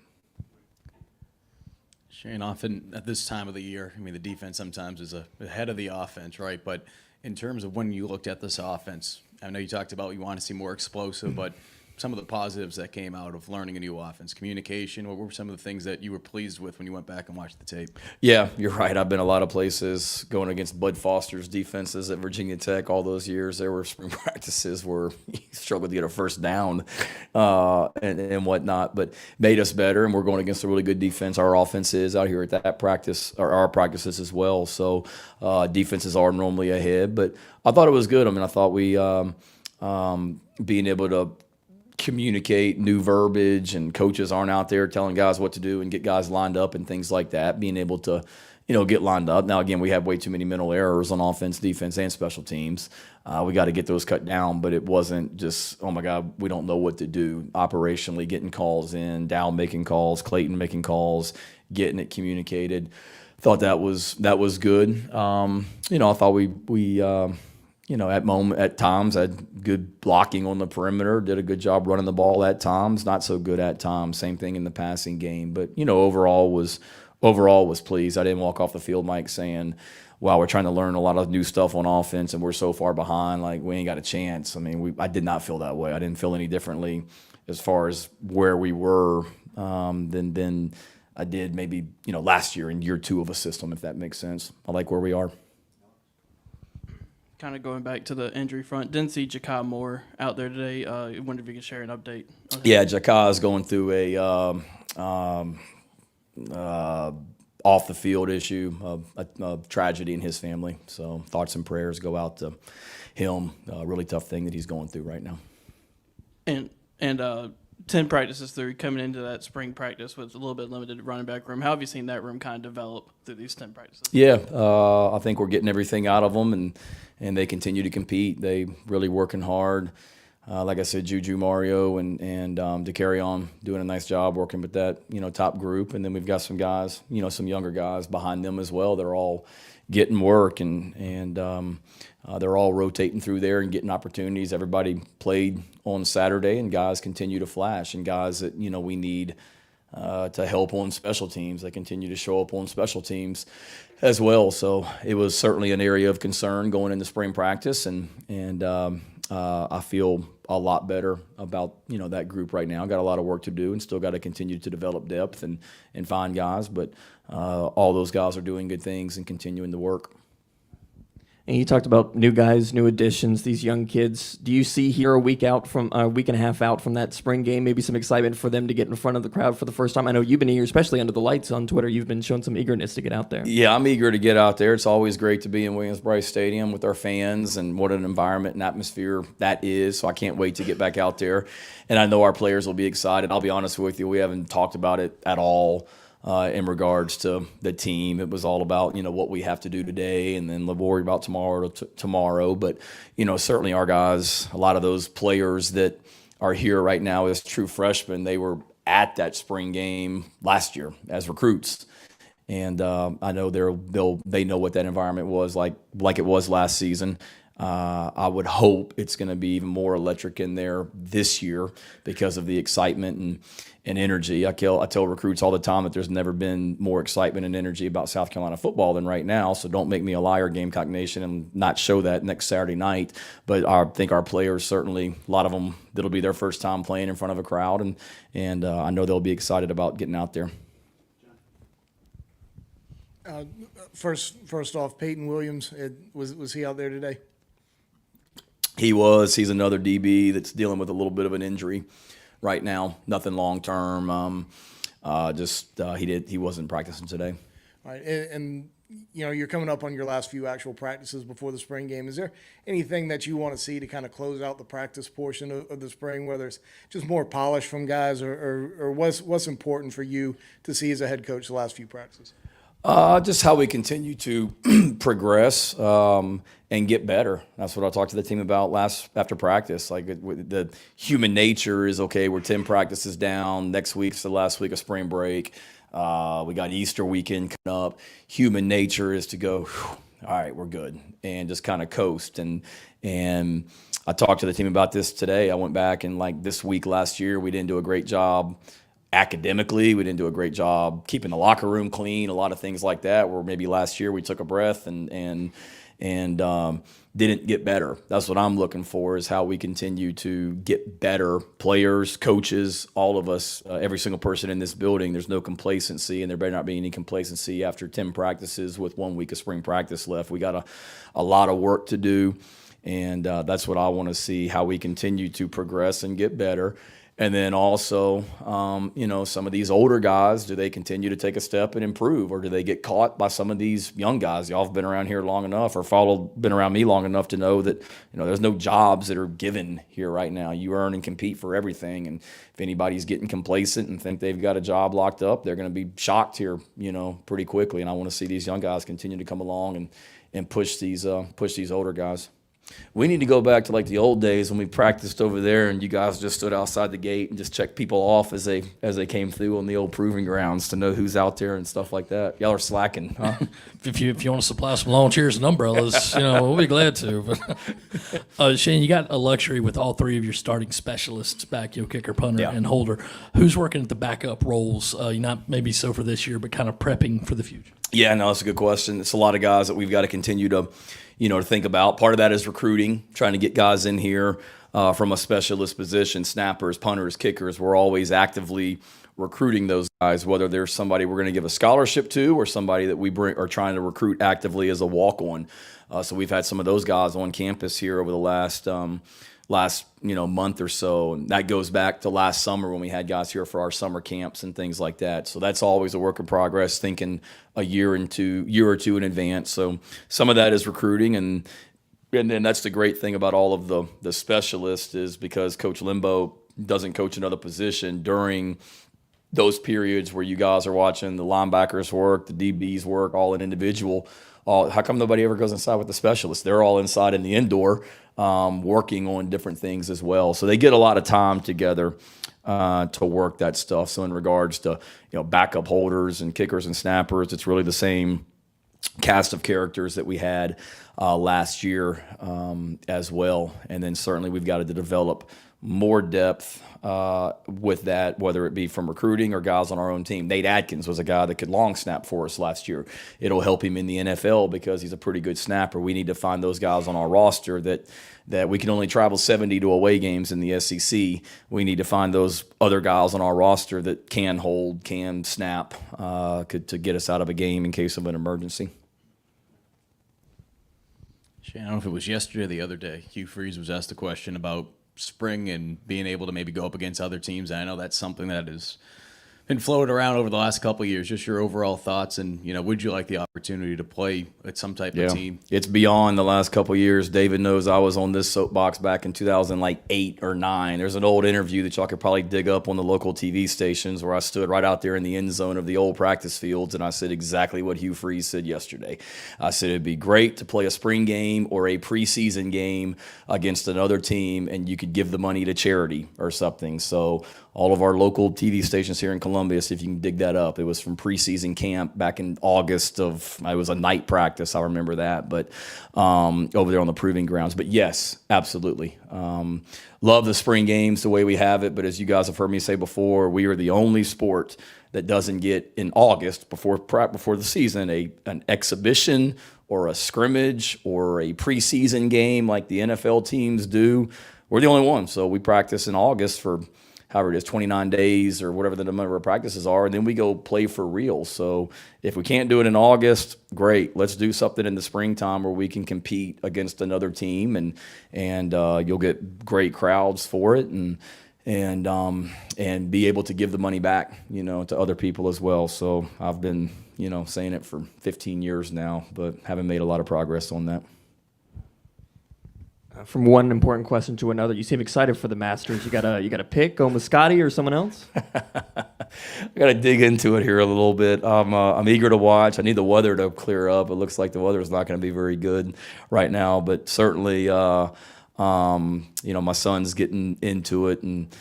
Shane, often at this time of the year, the defense sometimes is ahead of the offense, right? But in terms of when you looked at this offense, I know you talked about you want to see more explosive, but some of the positives that came out of learning a new offense, communication, what were some of the things that you were pleased with when you went back and watched the tape? Yeah, you're right. I've been a lot of places going against Bud Foster's defenses at Virginia Tech all those years. There were spring practices where you struggled to get a first down and whatnot, but made us better, and we're going against a really good defense. Our offense is out here at that practice, or our practices as well, so defenses are normally ahead, but I thought it was good. I thought we being able to communicate new verbiage, and coaches aren't out there telling guys what to do and get guys lined up and things like that, being able to get lined up. Now again, we have way too many mental errors on offense, defense, and special teams. We got to get those cut down, but it wasn't just, oh my God, we don't know what to do. Operationally getting calls in, Dow making calls, Clayton making calls, getting it communicated. Thought that was good. I thought we at times had good blocking on the perimeter, did a good job running the ball at times, not so good at times. Same thing in the passing game, but overall was pleased. I didn't walk off the field, Mike, saying, wow, we're trying to learn a lot of new stuff on offense and we're so far behind, like we ain't got a chance. I did not feel that way. I didn't feel any differently as far as where we were than I did maybe last year in year 2 of a system, if that makes sense. I like where we are. Kind of going back to the injury front, didn't see Jakai Moore out there today. I wonder if you could share an update. Yeah, Jakai is going through a off the field issue, a tragedy in his family. So thoughts and prayers go out to him. A really tough thing that he's going through right now. And 10 practices through, coming into that spring practice with a little bit limited running back room. How have you seen that room kind of develop through these 10 practices? Yeah, I think we're getting everything out of them, and they continue to compete. They really working hard. Like I said, Juju, Mario, and DeCarrion doing a nice job working with that top group, and then we've got some guys, some younger guys behind them as well. They're all getting work, and they're all rotating through there and getting opportunities. Everybody played on Saturday, and guys continue to flash, and guys that we need to help on special teams. They continue to show up on special teams as well. So it was certainly an area of concern going into spring practice, and I feel a lot better about that group right now. Got a lot of work to do, and still got to continue to develop depth and find guys. But all those guys are doing good things and continuing to work. And you talked about new guys, new additions, these young kids. Do you see here a week and a half out from that spring game, maybe some excitement for them to get in front of the crowd for the first time? I know you've been eager, especially under the lights on Twitter. You've been showing some eagerness to get out there. Yeah, I'm eager to get out there. It's always great to be in Williams-Brice Stadium with our fans, and what an environment and atmosphere that is. So I can't wait to get back out there. And I know our players will be excited. I'll be honest with you, we haven't talked about it at all. In regards to the team, it was all about what we have to do today, and then we'll worry about tomorrow. But certainly our guys, a lot of those players that are here right now as true freshmen, they were at that spring game last year as recruits, and I know they know what that environment was like it was last season. I would hope it's going to be even more electric in there this year because of the excitement and energy. I tell recruits all the time that there's never been more excitement and energy about South Carolina football than right now. So don't make me a liar, Gamecock Nation, and not show that next Saturday night. But I think our players, certainly a lot of them, that'll be their first time playing in front of a crowd, and I know they'll be excited about getting out there. First off, Peyton Williams, was he out there today? He's another DB that's dealing with a little bit of an injury right now. Nothing long term. He wasn't practicing today. All right, and you're coming up on your last few actual practices before the spring game. Is there anything that you want to see to kind of close out the practice portion of the spring, whether it's just more polish from guys, or what's important for you to see as a head coach the last few practices? Just how we continue to progress and get better. That's what I talked to the team about after practice. Like the human nature is, okay, we're 10 practices down. Next week's the last week of spring break. We got Easter weekend coming up. Human nature is to go, all right, we're good, and just kind of coast. And I talked to the team about this today. I went back and this week last year, we didn't do a great job academically. We didn't do a great job keeping the locker room clean, a lot of things like that, where maybe last year we took a breath and didn't get better. That's what I'm looking for, is how we continue to get better. Players, coaches, all of us, every single person in this building. There's no complacency, and there better not be any complacency after 10 practices with 1 week of spring practice left. We got a lot of work to do, and that's what I want to see, how we continue to progress and get better. And then also, some of these older guys, do they continue to take a step and improve, or do they get caught by some of these young guys? Y'all have been around here long enough, or been around me long enough to know that, there's no jobs that are given here right now. You earn and compete for everything. And if anybody's getting complacent and think they've got a job locked up, they're going to be shocked here, pretty quickly. And I want to see these young guys continue to come along and push these older guys. We need to go back to the old days when we practiced over there and you guys just stood outside the gate and just checked people off as they came through on the old proving grounds to know who's out there and stuff like that. Y'all are slacking, huh? If you want to supply some lawn chairs and umbrellas, we'll be glad to. But Shane, you got a luxury with all three of your starting specialists back, kicker, punter, and holder. Who's working at the backup roles? Not maybe so for this year, but kind of prepping for the future. Yeah, no, that's a good question. It's a lot of guys that we've got to continue to to think about. Part of that is recruiting, trying to get guys in here from a specialist position, snappers, punters, kickers. We're always actively recruiting those guys, whether there's somebody we're going to give a scholarship to or somebody that we are trying to recruit actively as a walk-on. So we've had some of those guys on campus here over the last month or so, and that goes back to last summer when we had guys here for our summer camps and things like that. So that's always a work in progress, thinking a year or two in advance. So some of that is recruiting, and then that's the great thing about all of the specialists, is because Coach Limbo doesn't coach another position during those periods where you guys are watching the linebackers work, the DBs work, all in individual. How come nobody ever goes inside with the specialists? They're all inside in the indoor, working on different things as well. So they get a lot of time together to work that stuff. So in regards to backup holders and kickers and snappers, it's really the same cast of characters that we had last year as well. And then certainly we've got to develop more depth with that, whether it be from recruiting or guys on our own team. Nate Adkins was a guy that could long snap for us last year. It'll help him in the NFL because he's a pretty good snapper. We need to find those guys on our roster that we can only travel 70 to away games in the SEC. We need to find those other guys on our roster that can hold, can snap, to get us out of a game in case of an emergency. Shane, I don't know if it was yesterday or the other day, Hugh Freeze was asked a question about spring and being able to maybe go up against other teams. And I know that's something that has been floated around over the last couple of years. Just your overall thoughts, and would you like the opportunity to play at some type of team? It's beyond the last couple of years. David knows I was on this soapbox back in 2008 or 9. There's an old interview that y'all could probably dig up on the local TV stations where I stood right out there in the end zone of the old practice fields, and I said exactly what Hugh Freeze said yesterday. I said it'd be great to play a spring game or a preseason game against another team, and you could give the money to charity or something. So all of our local TV stations here in Columbia, if you can dig that up, it was from preseason camp back in August it was a night practice, I remember that, but over there on the proving grounds. But yes, absolutely. Love the spring games the way we have it, but as you guys have heard me say before, we are the only sport that doesn't get in August before the season an exhibition or a scrimmage or a preseason game like the NFL teams do. We're the only one, so we practice in August for however it is, 29 days or whatever the number of practices are, and then we go play for real. So if we can't do it in August, great. Let's do something in the springtime where we can compete against another team, and you'll get great crowds for it, and be able to give the money back, to other people as well. So I've been, saying it for 15 years now, but haven't made a lot of progress on that. From one important question to another, you seem excited for the Masters. You got a pick, go with Scotty or someone else? I got to dig into it here a little bit. I'm eager to watch. I need the weather to clear up. It looks like the weather is not going to be very good right now, but certainly, my son's getting into it, and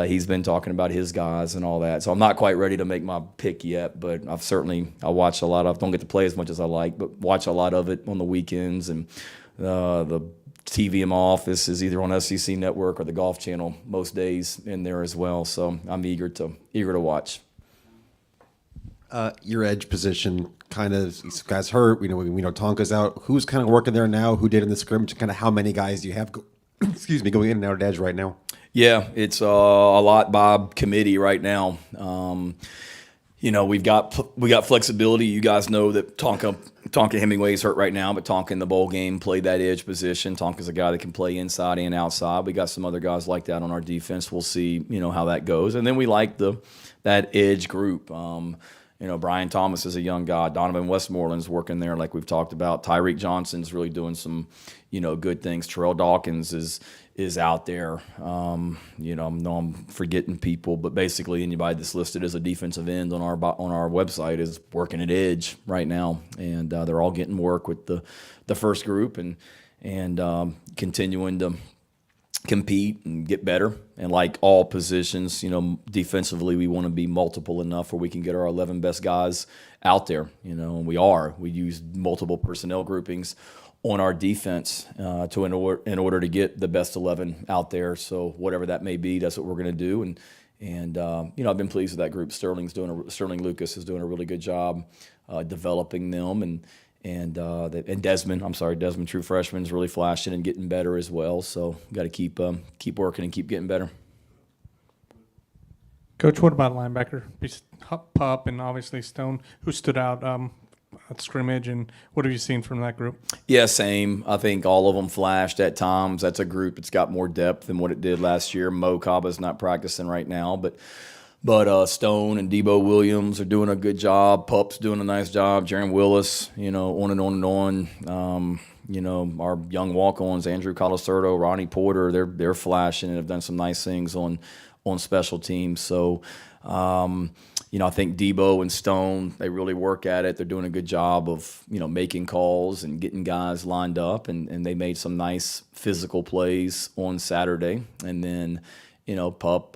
he's been talking about his guys and all that. So I'm not quite ready to make my pick yet, but I watch a lot of. Don't get to play as much as I like, but watch a lot of it on the weekends, and the TV in my office is either on SEC Network or the Golf Channel most days in there as well. So I'm eager to watch. Your edge position, kind of, these guys hurt. We know Tonka's out. Who's kind of working there now? Who did in the scrimmage? Kind of how many guys do you have? Going in and out of edge right now? Yeah, it's a lot by committee right now. We got flexibility. You guys know that Tonka Hemingway's hurt right now, but Tonka in the bowl game played that edge position. Tonka's a guy that can play inside and outside. We got some other guys like that on our defense. We'll see, how that goes. And then we like that edge group. Brian Thomas is a young guy. Donovan Westmoreland's working there, like we've talked about. Tyreek Johnson's really doing some, good things. Terrell Dawkins is out there. I know I'm forgetting people, but basically anybody that's listed as a defensive end on our website is working at edge right now, and they're all getting work with the first group and continuing to compete and get better. And like all positions, defensively we want to be multiple enough where we can get our 11 best guys out there. And we use multiple personnel groupings on our defense in order to get the best 11 out there. So whatever that may be, that's what we're going to do. And I've been pleased with that group. Sterling Lucas is doing a really good job developing them, and Desmond, true freshman, is really flashing and getting better as well. So got to keep working and keep getting better. Coach, what about linebacker? Pup and obviously Stone, who stood out at scrimmage, and what have you seen from that group? Yeah, same. I think all of them flashed at times. That's a group that's got more depth than what it did last year. Mo Kaba's not practicing right now, but Stone and Debo Williams are doing a good job. Pup's doing a nice job. Jaron Willis, on and on and on. our young walk-ons, Andrew Colasurdo, Ronnie Porter, they're flashing and have done some nice things on special teams. So, I think Debo and Stone, they really work at it. They're doing a good job of, making calls and getting guys lined up, and they made some nice physical plays on Saturday. And then, Pup,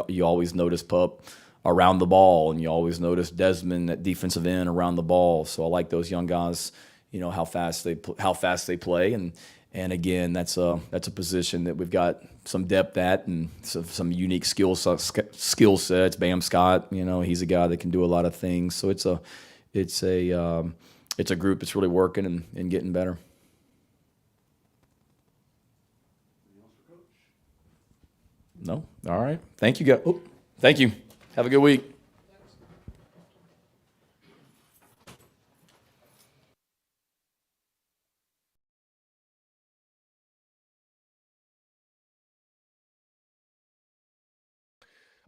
you always notice Pup around the ball, and you always notice Desmond at defensive end around the ball. So I like those young guys, how fast they play, and again, that's a position that we've got some depth at, and some unique skill sets. Bam Scott, he's a guy that can do a lot of things. So it's a group that's really working and getting better. No, all right. Thank you, guys. Thank you. Have a good week.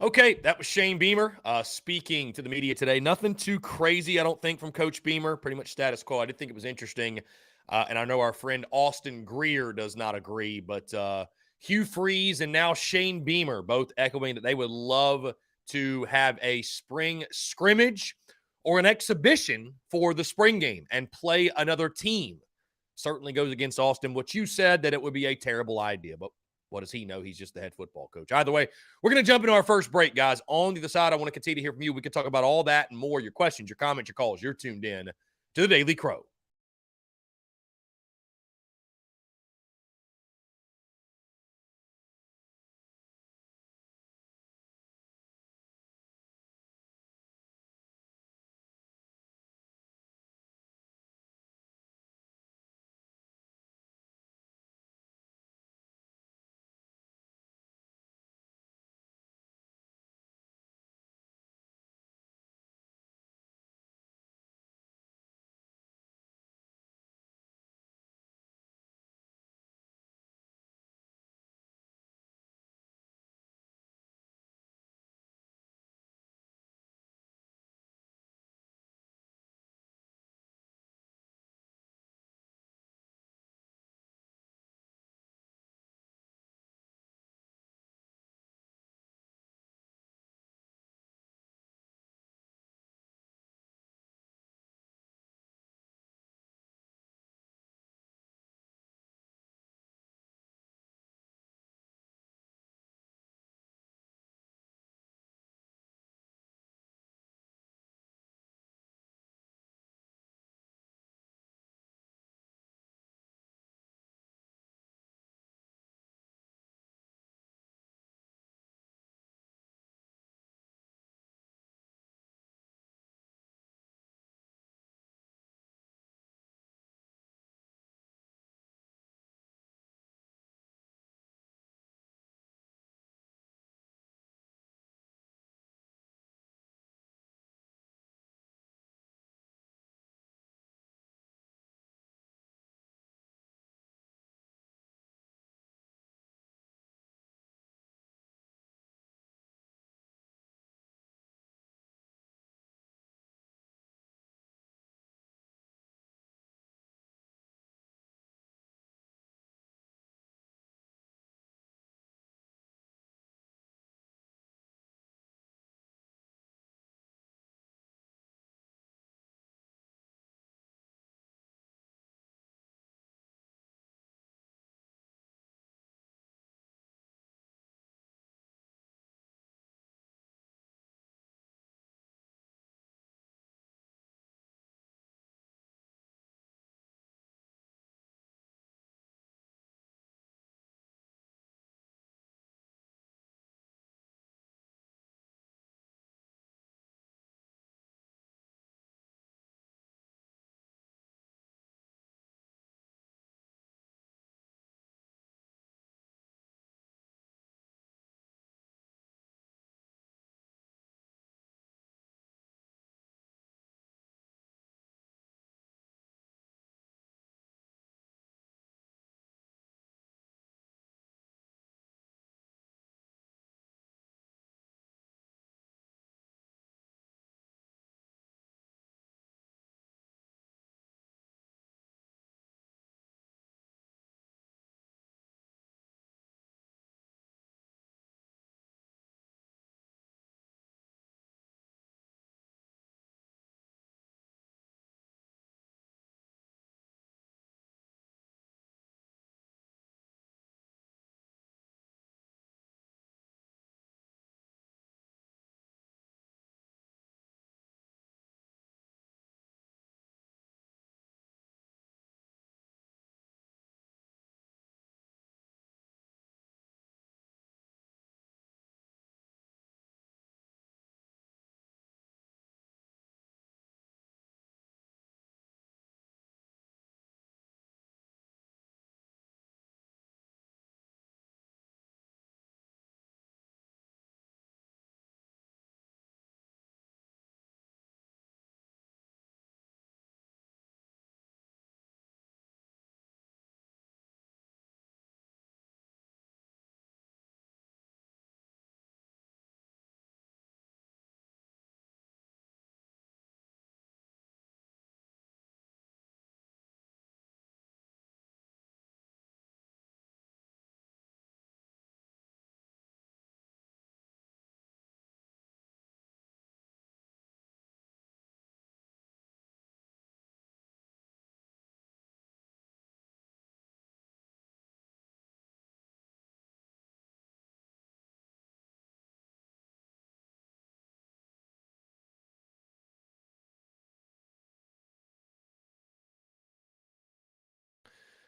Okay, that was Shane Beamer speaking to the media today. Nothing too crazy, I don't think, from Coach Beamer. Pretty much status quo. I did think it was interesting, and I know our friend Austin Greer does not agree, but Hugh Freeze and now Shane Beamer both echoing that they would love to have a spring scrimmage or an exhibition for the spring game and play another team. Certainly goes against Austin, what you said, that it would be a terrible idea, but what does he know? He's just the head football coach. Either way, we're going to jump into our first break, guys. On the other side, I want to continue to hear from you. We can talk about all that and more, your questions, your comments, your calls. You're tuned in to the Daily Crow.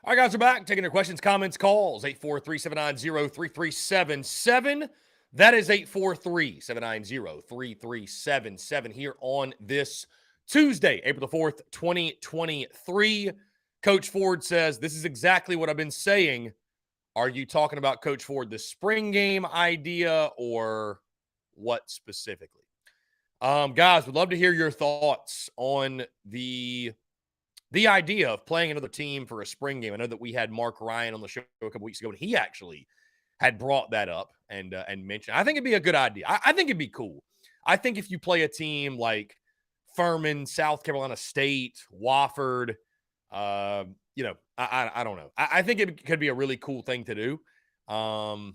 All right, guys, we're back. Taking your questions, comments, calls. 843-790-3377. That is 843-790-3377 here on this Tuesday, April the 4th, 2023. Coach Ford says, this is exactly what I've been saying. Are you talking about, Coach Ford, the spring game idea or what specifically? Guys, we'd love to hear your thoughts on the idea of playing another team for a spring game. I know that we had Mark Ryan on the show a couple weeks ago, and he actually had brought that up and mentioned. I think it'd be a good idea. I think it'd be cool. I think if you play a team like Furman, South Carolina State, Wofford, I don't know. I think it could be a really cool thing to do. There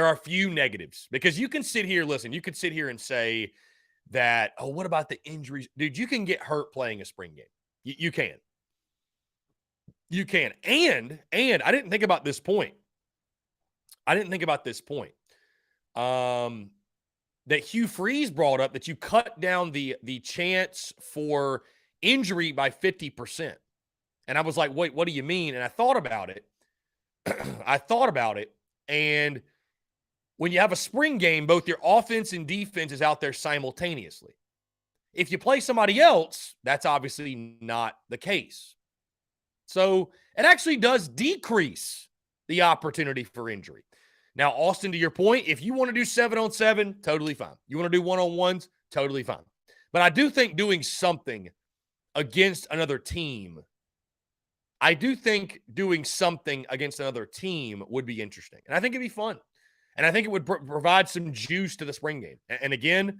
are a few negatives because you can sit here, you could sit here and say that, oh, what about the injuries? Dude, you can get hurt playing a spring game. You can. You can. And I didn't think about this point. That Hugh Freeze brought up that you cut down the chance for injury by 50%. And I was like, wait, what do you mean? And I thought about it. And when you have a spring game, both your offense and defense is out there simultaneously. If you play somebody else, that's obviously not the case. So it actually does decrease the opportunity for injury. Now, Austin, to your point, if you want to do 7-on-7, totally fine. You want to do 1-on-1s, totally fine. But I do think doing something against another team would be interesting. And I think it'd be fun. And I think it would provide some juice to the spring game. And again,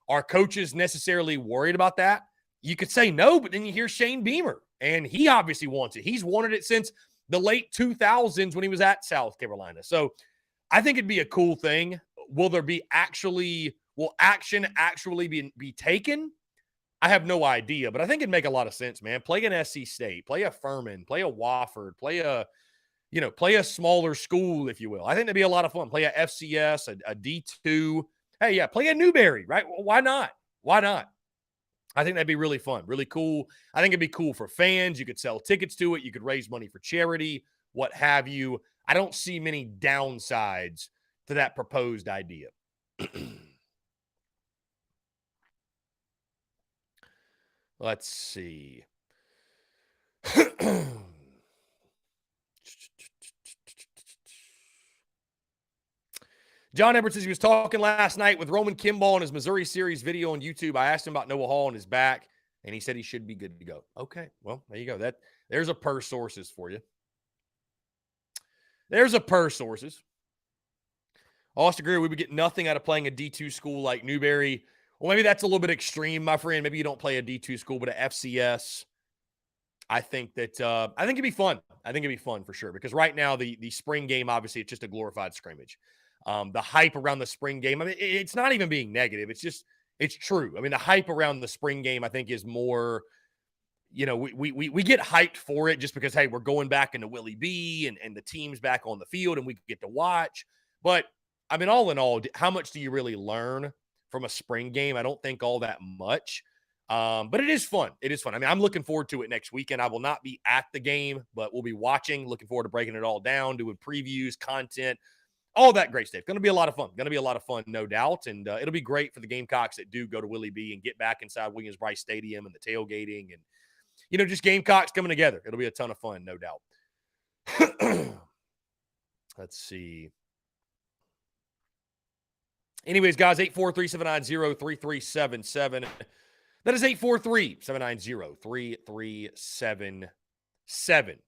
are coaches necessarily worried about that? You could say no, but then you hear Shane Beamer, and he obviously wants it. He's wanted it since the late 2000s when he was at South Carolina. So I think it'd be a cool thing. Will action actually be taken? I have no idea, but I think it'd make a lot of sense, man. Play an SC State, play a Furman, play a Wofford, play a smaller school, if you will. I think that'd be a lot of fun. Play a FCS, a D2. Hey, yeah, play a Newberry, right? Why not? I think that'd be really fun, really cool. I think it'd be cool for fans. You could sell tickets to it. You could raise money for charity, what have you. I don't see many downsides to that proposed idea. Let's see. John Edwards says he was talking last night with Roman Kimball in his Missouri Series video on YouTube. I asked him about Noah Hall and his back, and he said he should be good to go. Okay, well, there you go. There's a per sources for you. Austin Greer, we would get nothing out of playing a D2 school like Newberry. Well, maybe that's a little bit extreme, my friend. Maybe you don't play a D2 school, but a FCS. I think it'd be fun. I think it'd be fun for sure because right now the spring game, obviously, it's just a glorified scrimmage. The hype around the spring game, I mean, it's not even being negative. It's true. I mean, the hype around the spring game, I think, is more, we get hyped for it just because, hey, we're going back into Willie B and the team's back on the field and we get to watch. But, I mean, all in all, how much do you really learn from a spring game? I don't think all that much. But it is fun. I mean, I'm looking forward to it next weekend. I will not be at the game, but we'll be watching, looking forward to breaking it all down, doing previews, content, all that great stuff. Going to be a lot of fun. No doubt. And it'll be great for the Gamecocks that do go to Willie B and get back inside Williams-Brice Stadium and the tailgating and, just Gamecocks coming together. It'll be a ton of fun, no doubt. Let's see. Anyways, guys, 843-790-3377. That is 843-790-3377.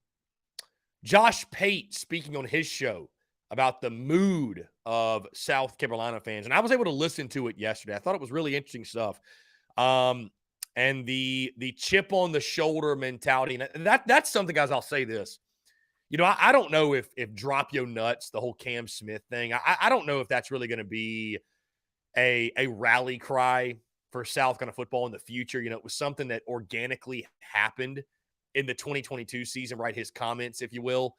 Josh Pate speaking on his show about the mood of South Carolina fans. And I was able to listen to it yesterday. I thought it was really interesting stuff. And the chip on the shoulder mentality. And that's something, guys, I'll say this. I don't know if drop your nuts, the whole Cam Smith thing, I don't know if that's really going to be a rally cry for South Carolina football in the future. It was something that organically happened in the 2022 season, right? His comments, if you will.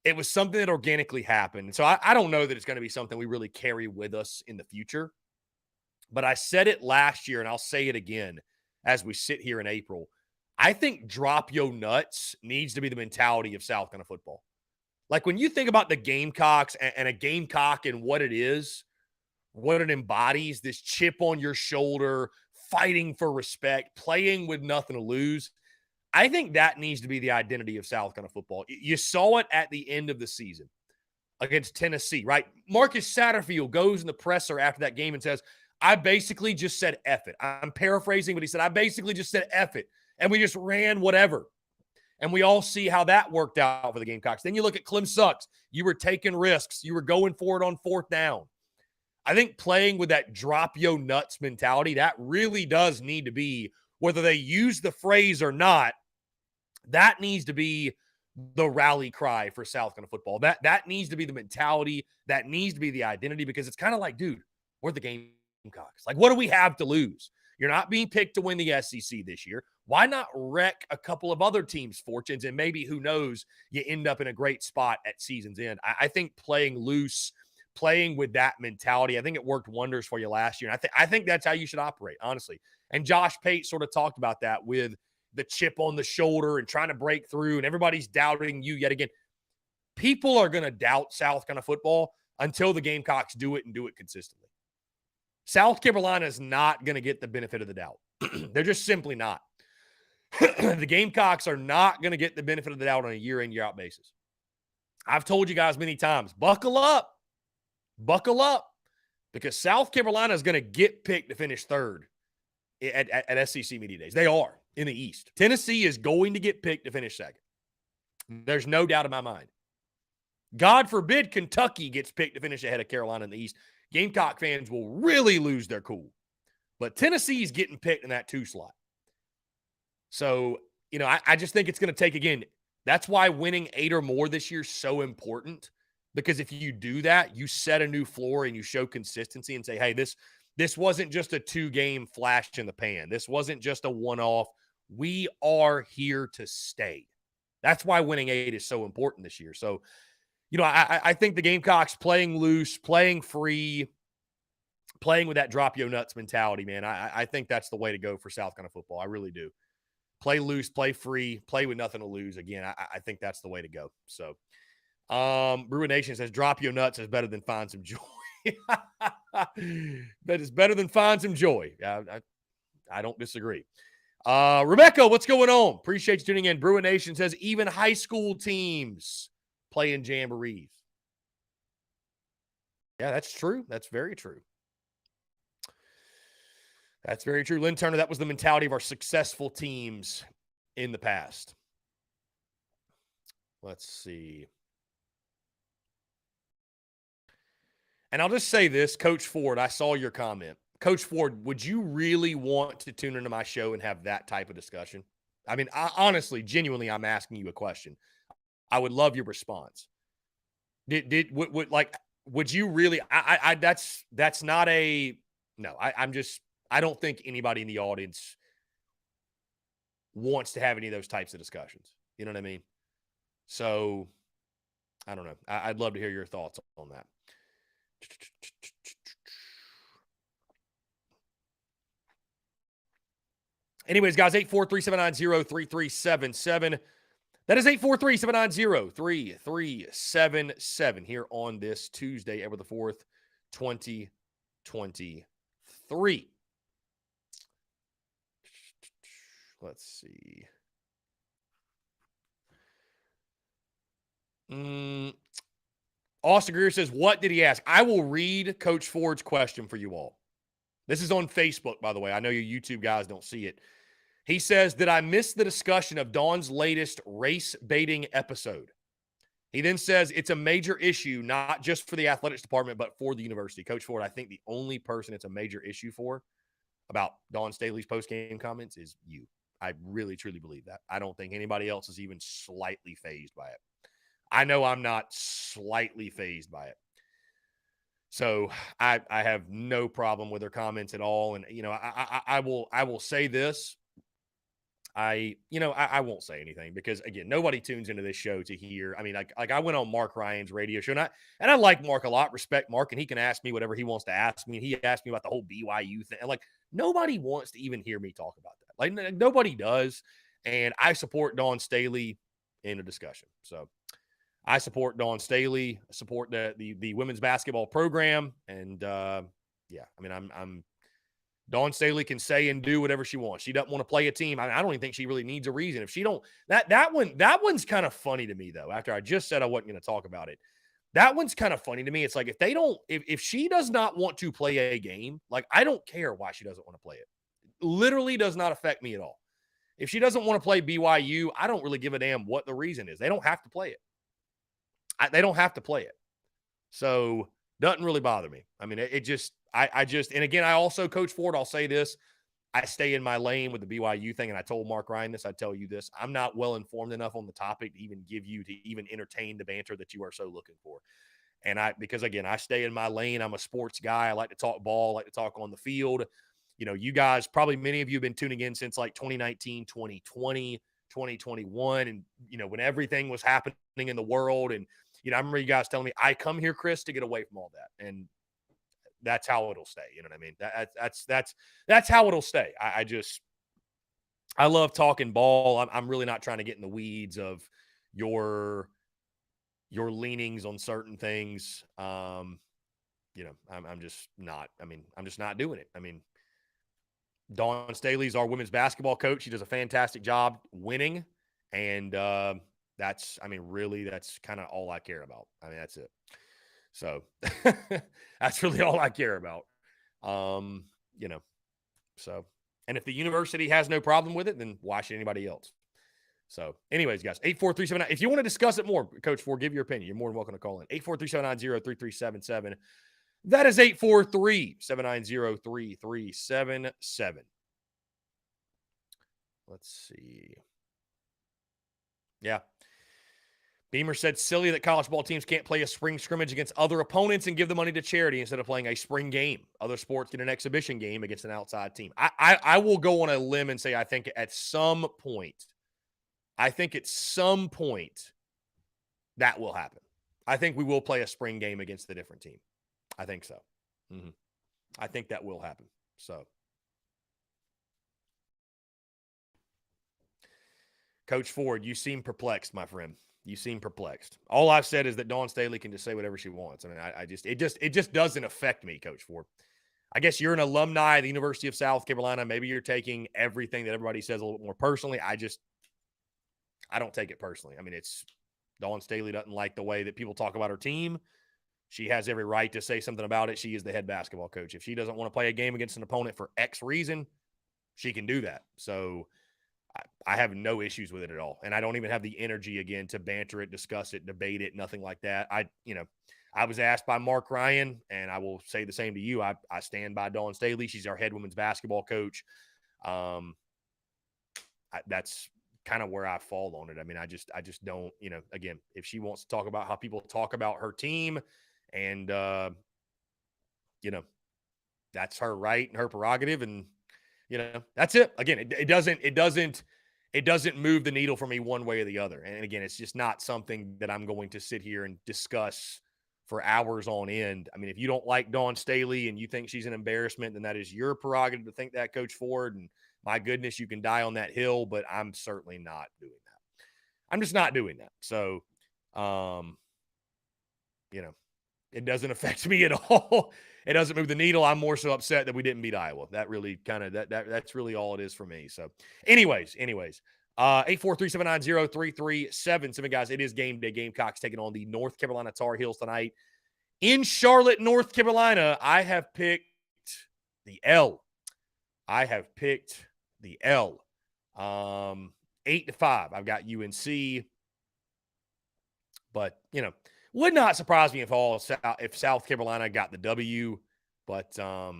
It was something that organically happened. So I don't know that it's going to be something we really carry with us in the future. But I said it last year, and I'll say it again as we sit here in April. I think drop yo nuts needs to be the mentality of South Carolina football. Like when you think about the Gamecocks and a Gamecock and what it is, what it embodies, this chip on your shoulder, fighting for respect, playing with nothing to lose. I think that needs to be the identity of South Carolina football. You saw it at the end of the season against Tennessee, right? Marcus Satterfield goes in the presser after that game and says, I basically just said F it. I'm paraphrasing, but he said, I basically just said F it. And we just ran whatever. And we all see how that worked out for the Gamecocks. Then you look at Clem Sucks. You were taking risks. You were going for it on fourth down. I think playing with that drop yo nuts mentality, that really does need to be, whether they use the phrase or not, that needs to be the rally cry for South Carolina football. That needs to be the mentality. That needs to be the identity, because it's kind of like, dude, we're the Gamecocks. Like, what do we have to lose? You're not being picked to win the SEC this year. Why not wreck a couple of other teams' fortunes? And maybe, who knows, you end up in a great spot at season's end. I think playing loose, playing with that mentality, I think it worked wonders for you last year. And I think that's how you should operate, honestly. And Josh Pate sort of talked about that with the chip on the shoulder and trying to break through, and everybody's doubting you yet again. People are going to doubt South Carolina football until the Gamecocks do it and do it consistently. South Carolina is not going to get the benefit of the doubt. They're just simply not. The Gamecocks are not going to get the benefit of the doubt on a year in, year out basis. I've told you guys many times, buckle up, because South Carolina is going to get picked to finish third at SEC Media Days. They are in the East. Tennessee is going to get picked to finish second. There's no doubt in my mind. God forbid Kentucky gets picked to finish ahead of Carolina in the East. Gamecock fans will really lose their cool. But Tennessee is getting picked in that 2 slot. So, I just think it's going to take, again, that's why winning 8 or more this year is so important, because if you do that, you set a new floor and you show consistency and say, hey, this wasn't just a 2-game flash in the pan. This wasn't just a one-off. We are here to stay. That's why winning 8 is so important this year. So, I think the Gamecocks playing loose, playing free, playing with that drop yo nuts mentality, man, I think that's the way to go for South Carolina football. I really do. Play loose, play free, play with nothing to lose. Again, I think that's the way to go. So, Bruin Nation says drop yo nuts is better than find some joy. That is better than find some joy. I don't disagree. Rebecca, what's going on? Appreciate you tuning in. Bruin Nation says even high school teams play in jamborees. Yeah, that's true. That's very true. That's very true. Lynn Turner, that was the mentality of our successful teams in the past. Let's see. And I'll just say this, Coach Ford, I saw your comment. Coach Ford, would you really want to tune into my show and have that type of discussion? I mean, honestly, genuinely, I'm asking you a question. I would love your response. Would you really? That's not a no. I don't think anybody in the audience wants to have any of those types of discussions. You know what I mean? So I don't know. I'd love to hear your thoughts on that. Anyways, guys, 843-790-3377. That is 843-790-3377 here on this Tuesday, April the 4th, 2023. Let's see. Austin Greer says, what did he ask? I will read Coach Ford's question for you all. This is on Facebook, by the way. I know you YouTube guys don't see it. He says, did I miss the discussion of Dawn's latest race baiting episode? He then says, it's a major issue, not just for the athletics department, but for the university. Coach Ford, I think the only person it's a major issue for about Dawn Staley's post-game comments is you. I really, truly believe that. I don't think anybody else is even slightly fazed by it. I know I'm not slightly fazed by it. So I have no problem with her comments at all. And, I will say this. I won't say anything because, again, nobody tunes into this show to hear. I mean, like I went on Mark Ryan's radio show, and I like Mark a lot, respect Mark, and he can ask me whatever he wants to ask me. And he asked me about the whole BYU thing. And, nobody wants to even hear me talk about that. Nobody does. And I support Dawn Staley in a discussion. So I support Dawn Staley, support the women's basketball program. And yeah, I mean, I'm Dawn Staley can say and do whatever she wants. She doesn't want to play a team. I don't even think she really needs a reason. If she don't, that one's kind of funny to me though. After I just said I wasn't going to talk about it, that one's kind of funny to me. It's like if she does not want to play a game, like I don't care why she doesn't want to play it. Literally does not affect me at all. If she doesn't want to play BYU, I don't really give a damn what the reason is. They don't have to play it. They don't have to play it. So doesn't really bother me. I mean, it just, I just, and again, I also, Coach Ford, I'll say this, I stay in my lane with the BYU thing, and I told Mark Ryan this, I tell you this, I'm not well informed enough on the topic to even entertain the banter that you are so looking for. And because again, I stay in my lane. I'm a sports guy. I like to talk ball, I like to talk on the field. You know, you guys, probably many of you have been tuning in since like 2019, 2020, 2021. And, you know, when everything was happening in the world. And, you know, I remember you guys telling me, I come here, Chris, to get away from all that. And that's how it'll stay. You know what I mean? That's how it'll stay. I love talking ball. I'm really not trying to get in the weeds of your leanings on certain things. You know, I'm just not, I'm just not doing it. I mean, Dawn Staley's our women's basketball coach. She does a fantastic job winning. And that's kind of all I care about. I mean, that's it. So that's really all I care about. You know, so, and if the university has no problem with it, then why should anybody else? So anyways, guys, 84379. If you want to discuss it more, Coach Ford, give your opinion. You're more than welcome to call in. 843-790-3377. That is 843-790-3377. Let's see. Yeah. Beamer said, silly that college ball teams can't play a spring scrimmage against other opponents and give the money to charity instead of playing a spring game. Other sports get an exhibition game against an outside team. I will go on a limb and say I think at some point that will happen. I think we will play a spring game against a different team. I think so. I think that will happen. So, Coach Ford, you seem perplexed, my friend. You seem perplexed. All I've said is that Dawn Staley can just say whatever she wants. I mean, it just doesn't affect me, Coach Ford. I guess you're an alumni of the University of South Carolina. Maybe you're taking everything that everybody says a little bit more personally. I don't take it personally. I mean, it's Dawn Staley doesn't like the way that people talk about her team. She has every right to say something about it. She is the head basketball coach. If she doesn't want to play a game against an opponent for X reason, she can do that. So I have no issues with it at all. And I don't even have the energy again to banter it, discuss it, debate it, nothing like that. I was asked by Mark Ryan, and I will say the same to you. I stand by Dawn Staley. She's our head women's basketball coach. That's kind of where I fall on it. I mean, I just don't, again, if she wants to talk about how people talk about her team and, that's her right and her prerogative. And, that's it. Again, it doesn't move the needle for me one way or the other. And again, it's just not something that I'm going to sit here and discuss for hours on end. I mean, if you don't like Dawn Staley and you think she's an embarrassment, then that is your prerogative to think that, Coach Ford. And my goodness, you can die on that hill, but I'm certainly not doing that. I'm just not doing that. So, it doesn't affect me at all. It doesn't move the needle. I'm more so upset that we didn't beat Iowa. That really kind of, that's really all it is for me. So anyways, 843-790-3377, guys, it is game day. Gamecocks taking on the North Carolina Tar Heels tonight in Charlotte, North Carolina. I have picked the L. 8-5. I've got UNC, but would not surprise me if South Carolina got the W, but I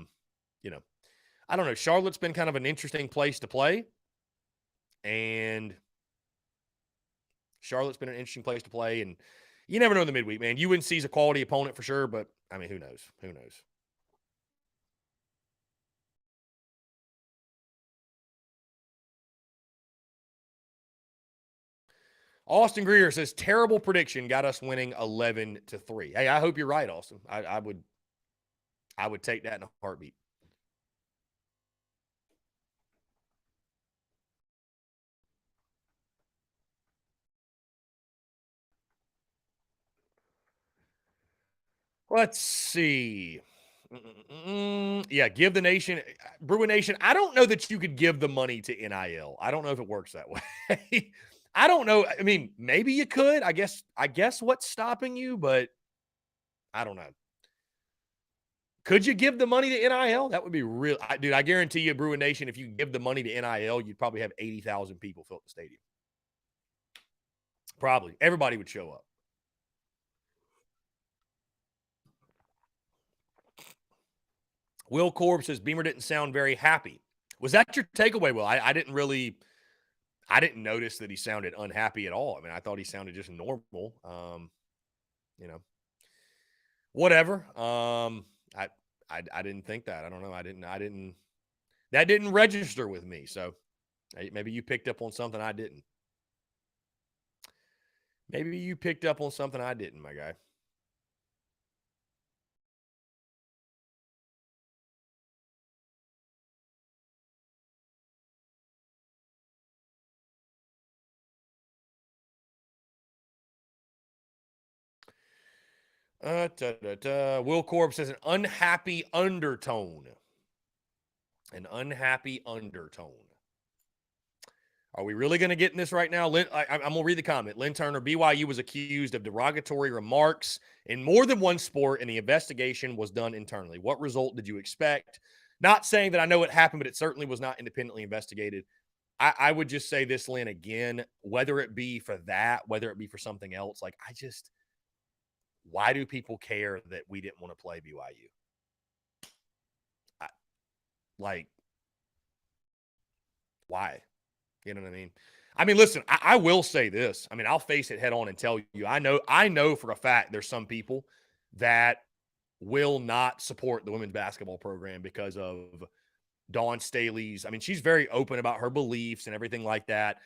don't know. Charlotte's been kind of an interesting place to play, and and you never know in the midweek, man. UNC's a quality opponent for sure, but I mean, who knows? Austin Greer says, terrible prediction got us winning 11-3. Hey, I hope you're right, Austin. I would take that in a heartbeat. Let's see. Yeah, give the nation, Bruin Nation. I don't know that you could give the money to NIL. I don't know if it works that way. I don't know. I mean, maybe you could. I guess what's stopping you, but I don't know. Could you give the money to NIL? That would be real. Dude, I guarantee you, Bruin Nation, if you give the money to NIL, you'd probably have 80,000 people fill the stadium. Probably. Everybody would show up. Will Korb says Beamer didn't sound very happy. Was that your takeaway, Will? I didn't notice that he sounded unhappy at all. I mean, I thought he sounded just normal. Whatever. I didn't think that. I don't know. That didn't register with me. So maybe you picked up on something I didn't. Maybe you picked up on something I didn't, my guy. Will Korb says an unhappy undertone. An unhappy undertone. Are we really going to get in this right now? I'm going to read the comment. Lynn Turner, BYU was accused of derogatory remarks in more than one sport, and the investigation was done internally. What result did you expect? Not saying that I know it happened, but it certainly was not independently investigated. I would just say this, Lynn, again, whether it be for that, whether it be for something else, why do people care that we didn't want to play BYU? Why? You know what I mean? I mean, listen, I will say this. I mean, I'll face it head on and tell you, I know for a fact there's some people that will not support the women's basketball program because of Dawn Staley's. I mean, she's very open about her beliefs and everything like that.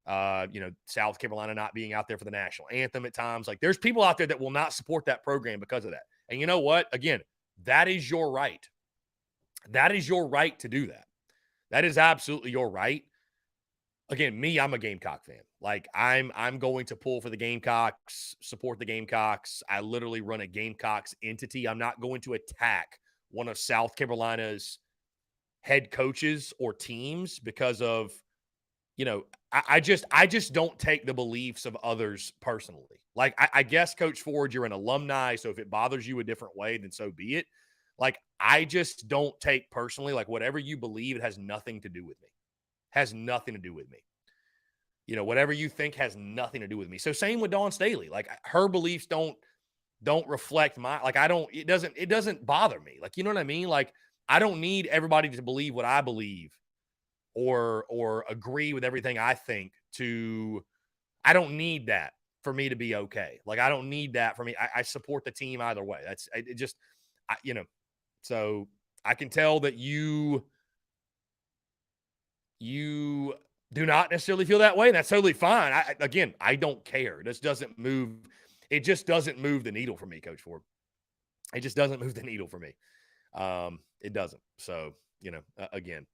South Carolina not being out there for the national anthem at times. Like, there's people out there that will not support that program because of that. And you know what? Again, that is your right. That is your right to do that. That is absolutely your right. Again, I'm a Gamecock fan. Like, I'm going to pull for the Gamecocks, support the Gamecocks. I literally run a Gamecocks entity. I'm not going to attack one of South Carolina's head coaches or teams because of, I just don't take the beliefs of others personally. Like, I guess, Coach Ford, you're an alumni, so if it bothers you a different way, then so be it. Like, I just don't take personally, like, whatever you believe, it has nothing to do with me. Has nothing to do with me. Whatever you think has nothing to do with me. So same with Dawn Staley. Like, her beliefs don't reflect my, like, it doesn't bother me. Like, you know what I mean? Like, I don't need everybody to believe what I believe or agree with everything I think I don't need that for me to be okay. Like, I don't need that for me. I support the team either way. So I can tell that you do not necessarily feel that way. And that's totally fine. I don't care. It just doesn't move the needle for me, Coach Ford. It just doesn't move the needle for me. It doesn't. So, again,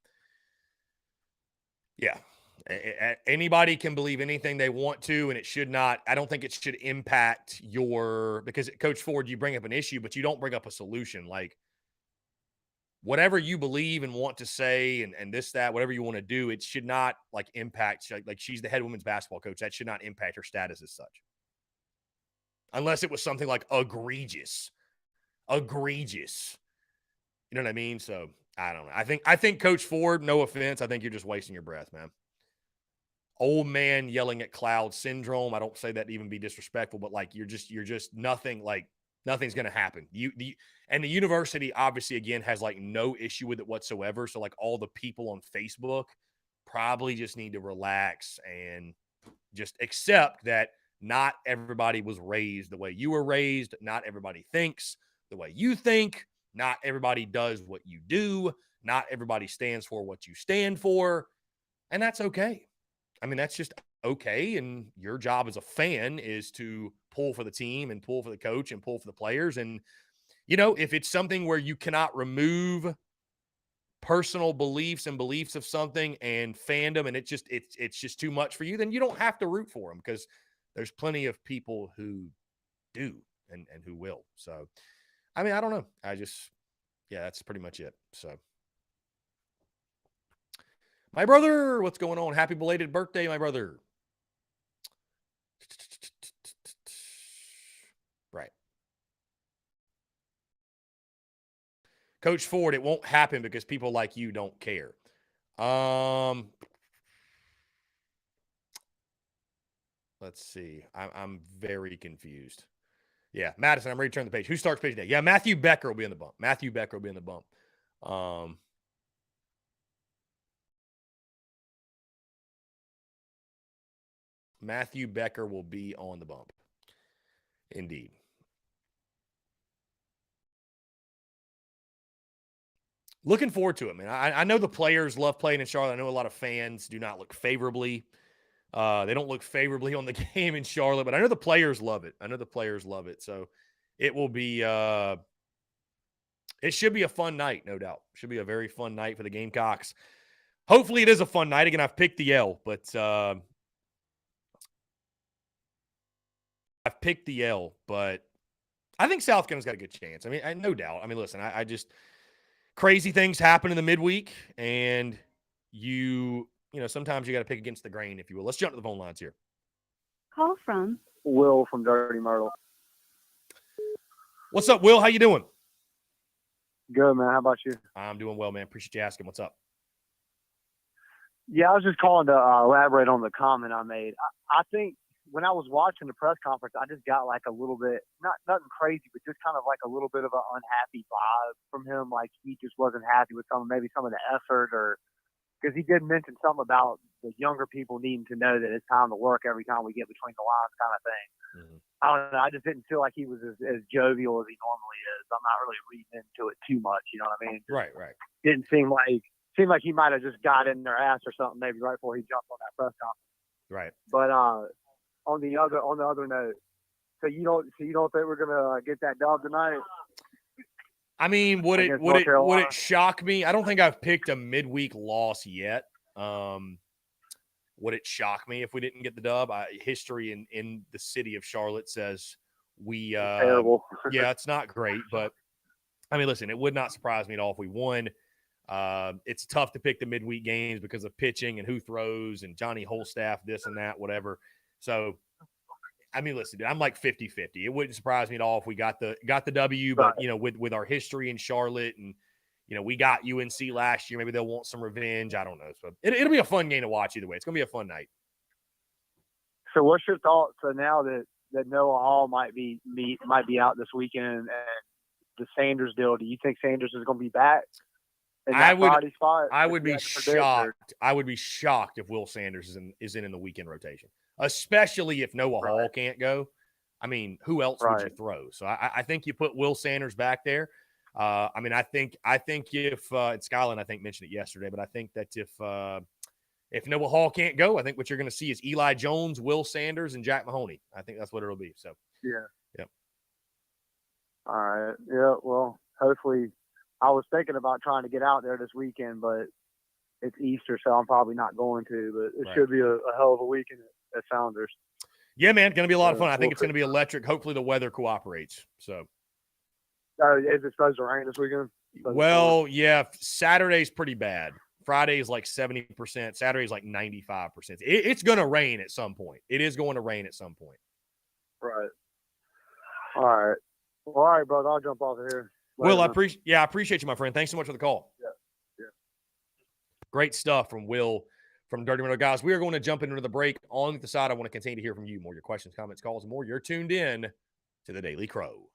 yeah, anybody can believe anything they want to, and it should not. I don't think it should impact because Coach Ford, you bring up an issue, but you don't bring up a solution. Like, whatever you believe and want to say and this, that, whatever you want to do, it should not impact, like, she's the head women's basketball coach. That should not impact her status as such. Unless it was something like egregious. You know what I mean? So I don't know. I think Coach Ford, no offense, I think you're just wasting your breath, man. Old man yelling at cloud syndrome. I don't say that to even be disrespectful, but like, you're just nothing, like, nothing's going to happen. And the university obviously, again, has like no issue with it whatsoever. So like, all the people on Facebook probably just need to relax and just accept that not everybody was raised the way you were raised. Not everybody thinks the way you think. Not everybody does what you do. Not everybody stands for what you stand for. And that's okay. I mean, that's just okay. And your job as a fan is to pull for the team and pull for the coach and pull for the players. And, if it's something where you cannot remove personal beliefs and beliefs of something and fandom, and it's just too much for you, then you don't have to root for them, because there's plenty of people who do and who will. So I mean, I don't know. Yeah, that's pretty much it. So, my brother, what's going on? Happy belated birthday, my brother. Right. Coach Ford, it won't happen because people like you don't care. Let's see. I'm very confused. Yeah, Madison, I'm ready to turn the page. Who starts page day? Yeah, Matthew Becker will be in the bump. Matthew Becker will be in the bump. Matthew Becker will be on the bump. Indeed. Looking forward to it, man. I know the players love playing in Charlotte. I know a lot of fans do not look favorably. They don't look favorably on the game in Charlotte, but I know the players love it. So it will be it should be a fun night, no doubt. Should be a very fun night for the Gamecocks. Hopefully it is a fun night. Again, I've picked the L, but I think South Carolina's got a good chance. I mean, no doubt. I mean, listen, I just crazy things happen in the midweek, and you know, sometimes you got to pick against the grain, if you will. Let's jump to the phone lines here. Call from Will from Dirty Myrtle. What's up, Will? How you doing? Good, man. How about you? I'm doing well, man. Appreciate you asking. What's up? Yeah, I was just calling to elaborate on the comment I made. I think when I was watching the press conference, I just got like a little bit, nothing crazy, but just kind of like a little bit of an unhappy vibe from him. Like he just wasn't happy with maybe some of the effort, or because he did mention something about the younger people needing to know that it's time to work every time we get between the lines kind of thing. Mm-hmm. I don't know. I just didn't feel like he was as jovial as he normally is. I'm not really reading into it too much. You know what I mean? Right. Didn't seem like he might have just got in their ass or something maybe right before he jumped on that press conference. Right. But on the other note, so you don't think we're gonna get that dub tonight? I mean, would it shock me? I don't think I've picked a midweek loss yet. Would it shock me if we didn't get the dub? History in the city of Charlotte says we terrible. Yeah, it's not great, but I mean, listen, it would not surprise me at all if we won. It's tough to pick the midweek games because of pitching and who throws and Johnny Holstaff, this and that, whatever. So, I mean, listen, dude, I'm like 50-50. It wouldn't surprise me at all if we got the W, but, you know, with our history in Charlotte and, you know, we got UNC last year. Maybe they'll want some revenge. I don't know. So it'll be a fun game to watch either way. It's going to be a fun night. So what's your thoughts? So now that Noah Hall might be out this weekend and the Sanders deal, do you think Sanders is going to be back? I would be shocked. I would be shocked if Will Sanders is in the weekend rotation, especially if Noah Hall can't go. I mean, who else would you throw? So I think you put Will Sanders back there. I mean, I think if and Skyline, I think mentioned it yesterday, but I think that if Noah Hall can't go, I think what you're going to see is Eli Jones, Will Sanders, and Jack Mahoney. I think that's what it'll be. So yeah. All right. Yeah. Well, hopefully. I was thinking about trying to get out there this weekend, but it's Easter, so I'm probably not going to. But it should be a hell of a weekend at Founders. Yeah, man, going to be a lot of fun. I think it's going to be electric. Hopefully, the weather cooperates. So, is it supposed to rain this weekend? Well, yeah, Saturday's pretty bad. Friday's like 70%. Saturday's like 95%. It's going to rain at some point. It is going to rain at some point. Right. All right. Well, all right, brother. I'll jump off of here. Will, I appreciate you, my friend. Thanks so much for the call. Yeah. Great stuff from Will from Dirty Myrtle. Guys, we are going to jump into the break. On the side, I want to continue to hear from you. More your questions, comments, calls, and more. You're tuned in to the Daily Crow.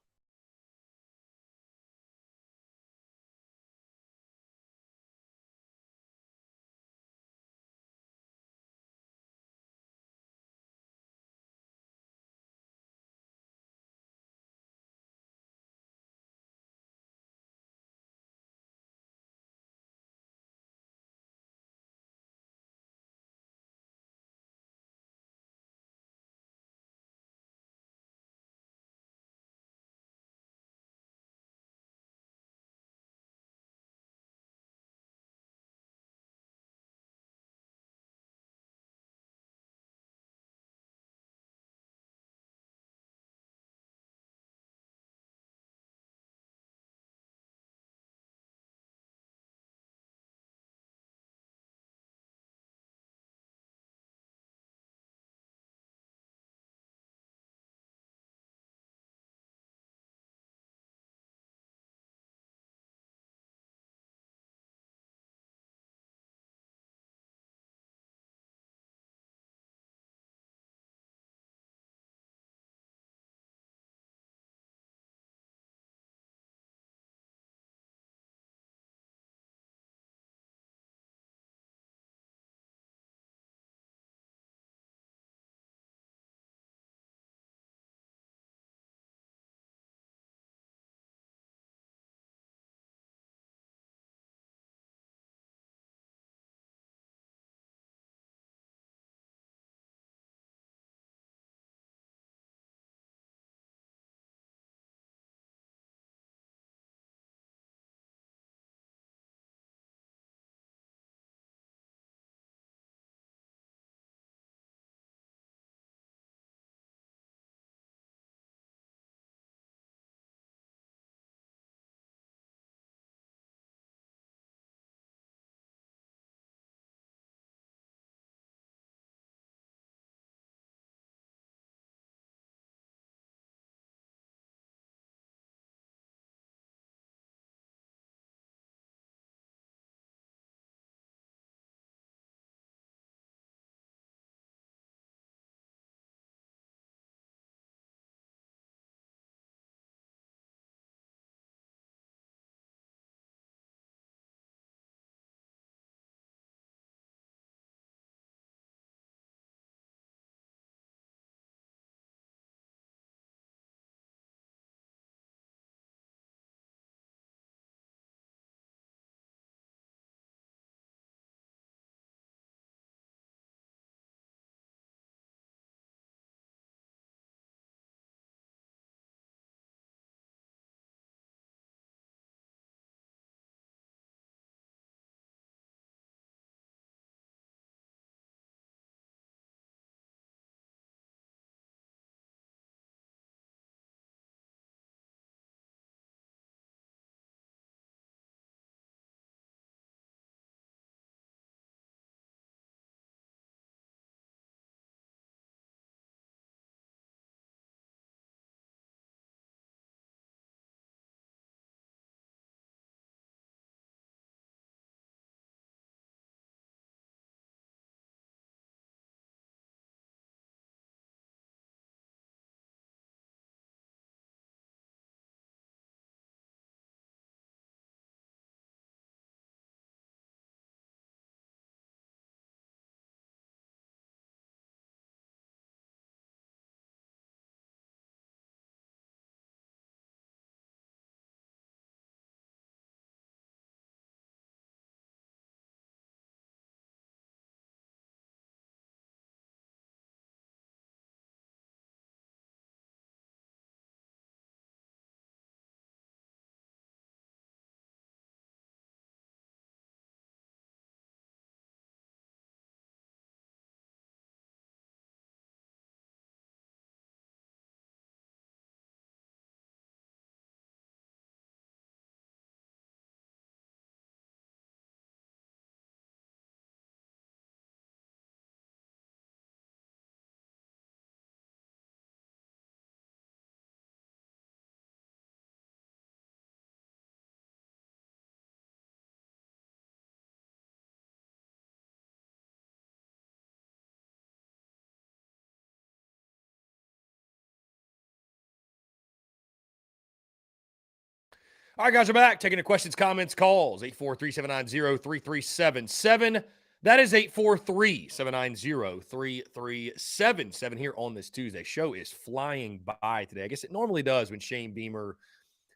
All right, guys, we're back. Taking the questions, comments, calls. 843-790-3377. That is 843-790-3377 here on this Tuesday. Show is flying by today. I guess it normally does when Shane Beamer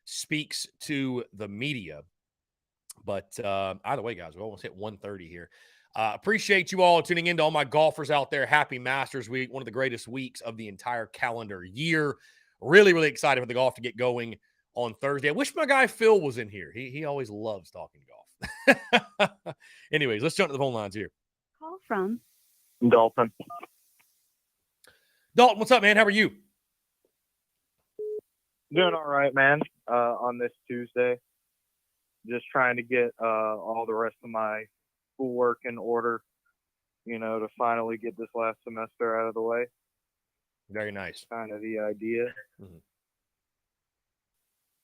speaks to the media. But either way, guys, we almost hit 1:30 here. Appreciate you all tuning in. To all my golfers out there. Happy Masters Week, one of the greatest weeks of the entire calendar year. Really, really excited for the golf to get going on Thursday. I wish my guy Phil was in here. He always loves talking golf. Anyways, let's jump to the phone lines here. Call from Dalton. Dalton, what's up, man? How are you? Doing all right, man. On this Tuesday, just trying to get all the rest of my schoolwork in order, to finally get this last semester out of the way. Very nice. Kind of the idea. Mhm.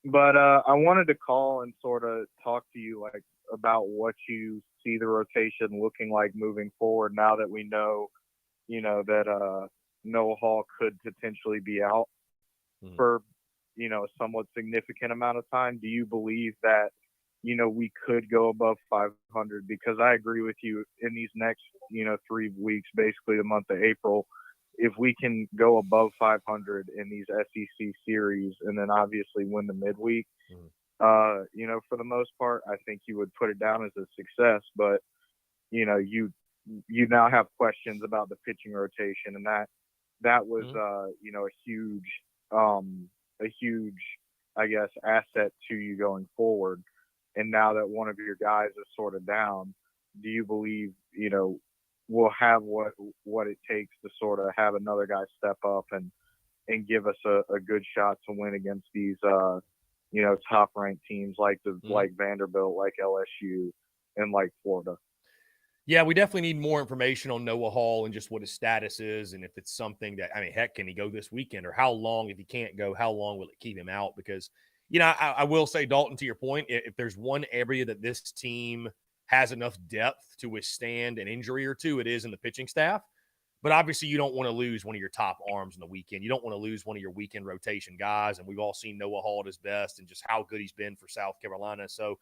But I wanted to call and sort of talk to you about what you see the rotation looking like moving forward now that we know, that Noah Hall could potentially be out for, a somewhat significant amount of time. Do you believe that, we could go above 500? Because I agree with you in these next, 3 weeks, basically the month of April, if we can go above 500 in these SEC series and then obviously win the midweek, for the most part, I think you would put it down as a success. But, you now have questions about the pitching rotation, and that was, a huge, I guess, asset to you going forward. And now that one of your guys is sort of down, do you believe, we'll have what it takes to sort of have another guy step up and give us a good shot to win against these, top ranked teams like Vanderbilt, like LSU, and like Florida? Yeah, we definitely need more information on Noah Hall and just what his status is, and if it's something that, heck, can he go this weekend, or how long, if he can't go, how long will it keep him out? Because, I will say, Dalton, to your point, if there's one area that this team has enough depth to withstand an injury or two, it is in the pitching staff. But obviously you don't want to lose one of your top arms in the weekend. You don't want to lose one of your weekend rotation guys. And we've all seen Noah Hall at his best and just how good he's been for South Carolina. So,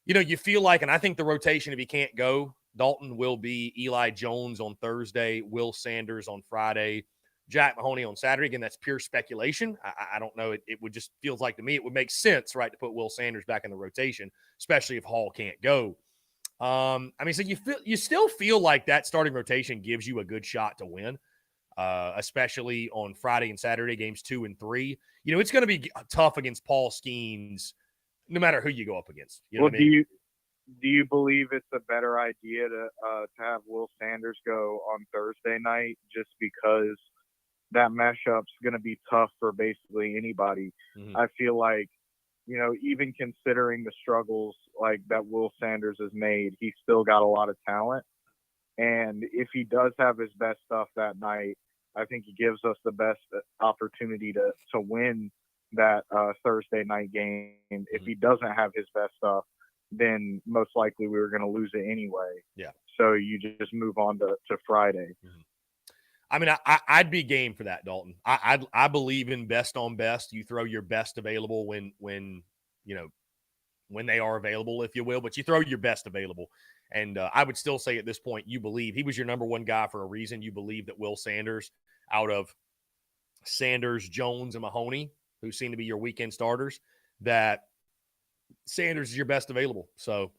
you feel like, and I think the rotation, if he can't go, Dalton, will be Eli Jones on Thursday, Will Sanders on Friday, Jack Mahoney on Saturday. Again, that's pure speculation. I don't know. It would just feels like to me it would make sense, right, to put Will Sanders back in the rotation, especially if Hall can't go. So you still feel like that starting rotation gives you a good shot to win, especially on Friday and Saturday, games 2 and 3. It's going to be tough against Paul Skeens, no matter who you go up against. Do you believe it's a better idea to have Will Sanders go on Thursday night just because that matchup's going to be tough for basically anybody? Mm-hmm. I feel like, even considering the struggles that Will Sanders has made, he's still got a lot of talent. And if he does have his best stuff that night, I think he gives us the best opportunity to win that Thursday night game. If he doesn't have his best stuff, then most likely we were going to lose it anyway. Yeah. So you just move on to Friday. Mm-hmm. I'd be game for that, Dalton. I believe in best on best. You throw your best available when they are available, if you will, but you throw your best available. And I would still say at this point, you believe he was your number one guy for a reason. You believe that Will Sanders, out of Sanders, Jones, and Mahoney, who seem to be your weekend starters, that Sanders is your best available. So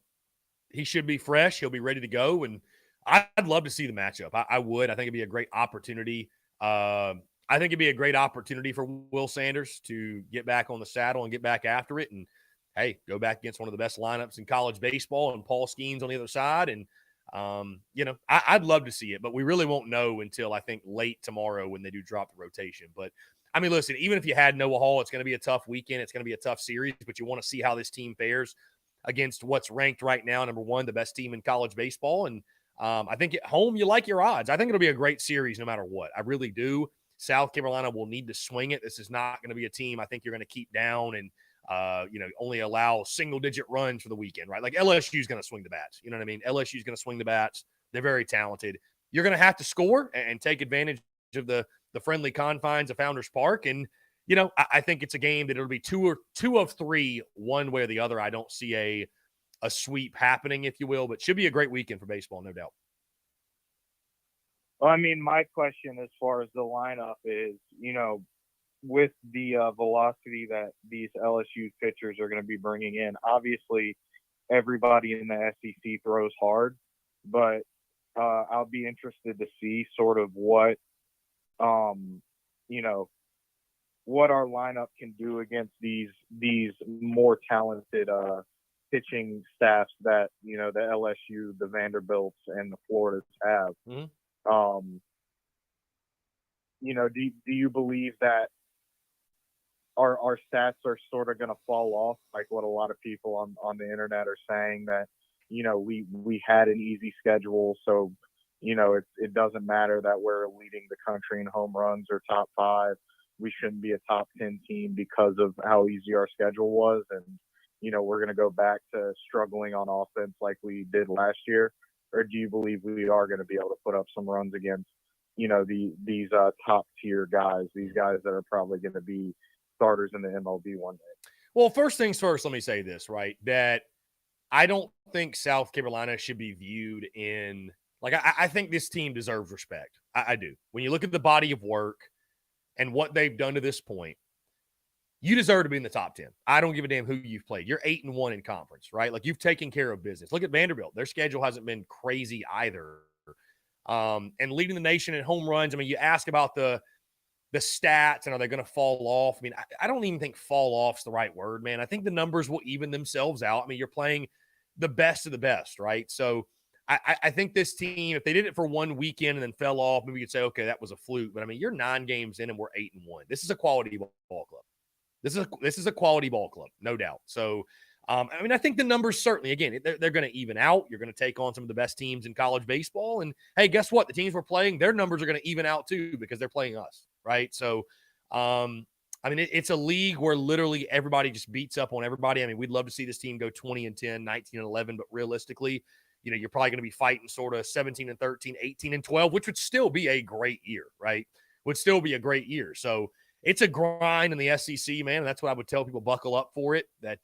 he should be fresh. He'll be ready to go. And I'd love to see the matchup. I would. I think it'd be a great opportunity. I think it'd be a great opportunity for Will Sanders to get back on the saddle and get back after it. And, hey, go back against one of the best lineups in college baseball and Paul Skeens on the other side. And, I'd love to see it. But we really won't know until, I think, late tomorrow when they do drop the rotation. But, listen, even if you had Noah Hall, it's going to be a tough weekend. It's going to be a tough series. But you want to see how this team fares against what's ranked right now, number one, the best team in college baseball. And, I think at home, you like your odds. I think it'll be a great series no matter what. I really do. South Carolina will need to swing it. This is not going to be a team I think you're going to keep down and, only allow single-digit runs for the weekend, right? Like LSU is going to swing the bats. You know what I mean? LSU is going to swing the bats. They're very talented. You're going to have to score and take advantage of the friendly confines of Founders Park. And, I think it's a game that it'll be two of three, one way or the other. I don't see a sweep happening, if you will, but should be a great weekend for baseball, no doubt. Well, I mean, my question as far as the lineup is, with the velocity that these LSU pitchers are going to be bringing in, obviously everybody in the SEC throws hard, but I'll be interested to see sort of what our lineup can do against these more talented pitching staffs that the LSU, the Vanderbilts, and the Floridas have. Mm-hmm. Do you believe that our stats are sort of going to fall off, like what a lot of people on the internet are saying, that we had an easy schedule, so it doesn't matter that we're leading the country in home runs or top 5. We shouldn't be a top 10 team because of how easy our schedule was, and we're going to go back to struggling on offense like we did last year? Or do you believe we are going to be able to put up some runs against these top tier guys, these guys that are probably going to be starters in the MLB one day? Well, first things first, let me say this, right? That I don't think South Carolina should be viewed in I think this team deserves respect. I do. When you look at the body of work and what they've done to this point, you deserve to be in the top 10. I don't give a damn who you've played. You're 8-1 in conference, right? Like, you've taken care of business. Look at Vanderbilt. Their schedule hasn't been crazy either. And leading the nation in home runs. I mean, you ask about the stats and are they going to fall off? I mean, I don't even think fall off's the right word, man. I think the numbers will even themselves out. I mean, you're playing the best of the best, right? So I think this team, if they did it for one weekend and then fell off, maybe you'd say, okay, that was a fluke. But I mean, you're 9 games in and we're 8-1. This is a quality ball club. This is a quality ball club, no doubt. So, I mean, I think the numbers certainly, again, they're going to even out. You're going to take on some of the best teams in college baseball. And, hey, guess what? The teams we're playing, their numbers are going to even out too because they're playing us, right? So, I mean, it's a league where literally everybody just beats up on everybody. I mean, we'd love to see this team go 20-10, 19-11, but realistically, you're probably going to be fighting sort of 17-13, 18-12, which would still be a great year, right? Would still be a great year. So it's a grind in the SEC, man. And that's what I would tell people, buckle up for it. That,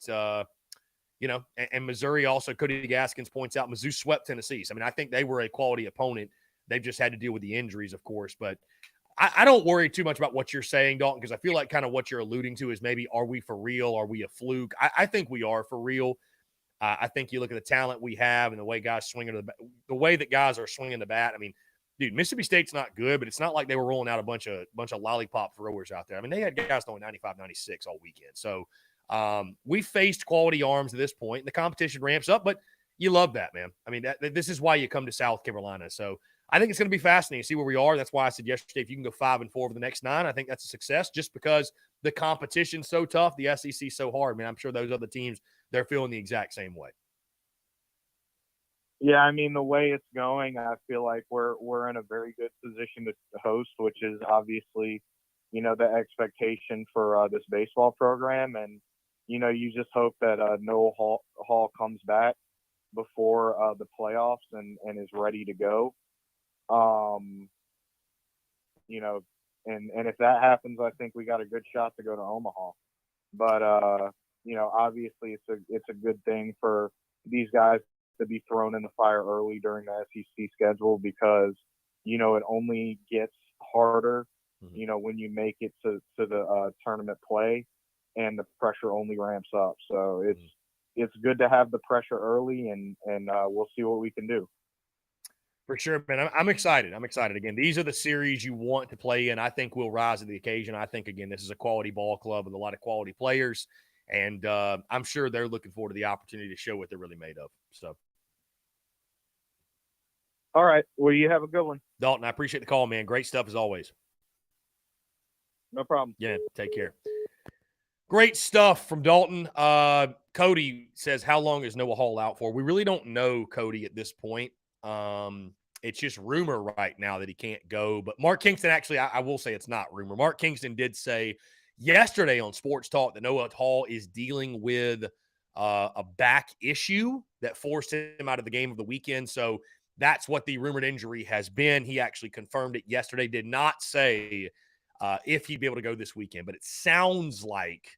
and Missouri also, Cody Gaskins points out, Mizzou swept Tennessee. So, I mean, I think they were a quality opponent. They've just had to deal with the injuries, of course. But I don't worry too much about what you're saying, Dalton, because I feel like kind of what you're alluding to is maybe, are we for real? Are we a fluke? I think we are for real. I think you look at the talent we have and the way guys the way that guys are swinging the bat. I mean, dude, Mississippi State's not good, but it's not like they were rolling out a bunch of lollipop throwers out there. I mean, they had guys throwing 95, 96 all weekend. So we faced quality arms at this point. The competition ramps up, but you love that, man. I mean, this is why you come to South Carolina. So I think it's going to be fascinating to see where we are. That's why I said yesterday, if you can go 5-4 over the next 9, I think that's a success, just because the competition's so tough, the SEC's so hard. Man, I'm sure those other teams, they're feeling the exact same way. Yeah, I mean, the way it's going, I feel like we're in a very good position to host, which is obviously, the expectation for this baseball program. And, you just hope that Noah Hall comes back before the playoffs and is ready to go. And if that happens, I think we got a good shot to go to Omaha. But obviously it's a good thing for these guys to be thrown in the fire early during the SEC schedule, because it only gets harder when you make it to the tournament play, and the pressure only ramps up. So it's good to have the pressure early, and we'll see what we can do. For sure, man. I'm excited. Again, these are the series you want to play in. I think we'll rise to the occasion. I think, again, this is a quality ball club with a lot of quality players, and I'm sure they're looking forward to the opportunity to show what they're really made of. So, all right. Well, you have a good one, Dalton. I appreciate the call, man. Great stuff as always. No problem. Yeah, take care. Great stuff from Dalton. Cody says, how long is Noah Hall out for? We really don't know, Cody, at this point. It's just rumor right now that he can't go. But Mark Kingston, actually, I will say it's not rumor. Mark Kingston did say yesterday on Sports Talk that Noah Hall is dealing with a back issue that forced him out of the game of the weekend. So that's what the rumored injury has been. He actually confirmed it yesterday, did not say if he'd be able to go this weekend. But it sounds like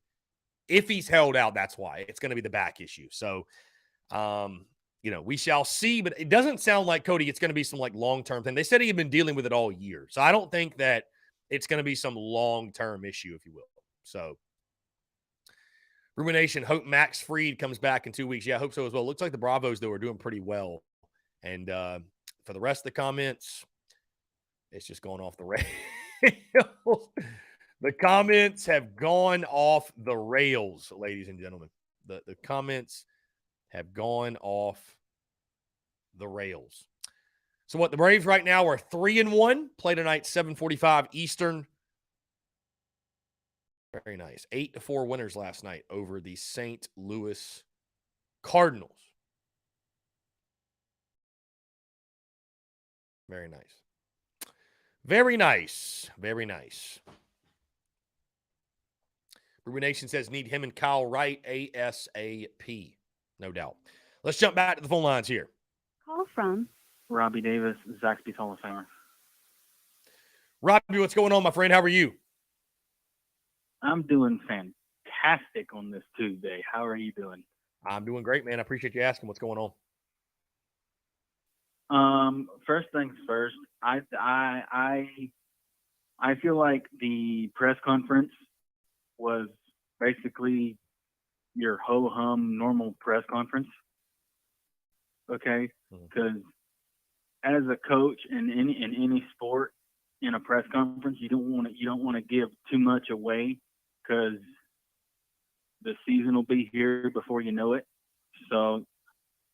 if he's held out, that's why. It's going to be the back issue. So, we shall see. But it doesn't sound like, Cody, it's going to be some like long-term thing. They said he had been dealing with it all year. So I don't think that it's going to be some long-term issue, if you will. So, Rumination, hope Max Fried comes back in 2 weeks. Yeah, I hope so as well. Looks like the Bravos, though, are doing pretty well. And for the rest of the comments, it's just going off the rails. The comments have gone off the rails, ladies and gentlemen. The comments have gone off the rails. So what, the Braves right now are 3-1. Play tonight, 7:45 Eastern. Very nice. 8-4 winners last night over the St. Louis Cardinals. Very nice. Very nice. Very nice. Ruby Nation says need him and Kyle Wright ASAP. No doubt. Let's jump back to the phone lines here. Call from Robbie Davis, Zaxby's Hall of Famer. Robbie, what's going on, my friend? How are you? I'm doing fantastic on this Tuesday. How are you doing? I'm doing great, man. I appreciate you asking what's going on. First things first, I feel like the press conference was basically your ho-hum normal press conference. Okay? Because as a coach in any sport, in a press conference, you don't want to give too much away, because the season will be here before you know it. So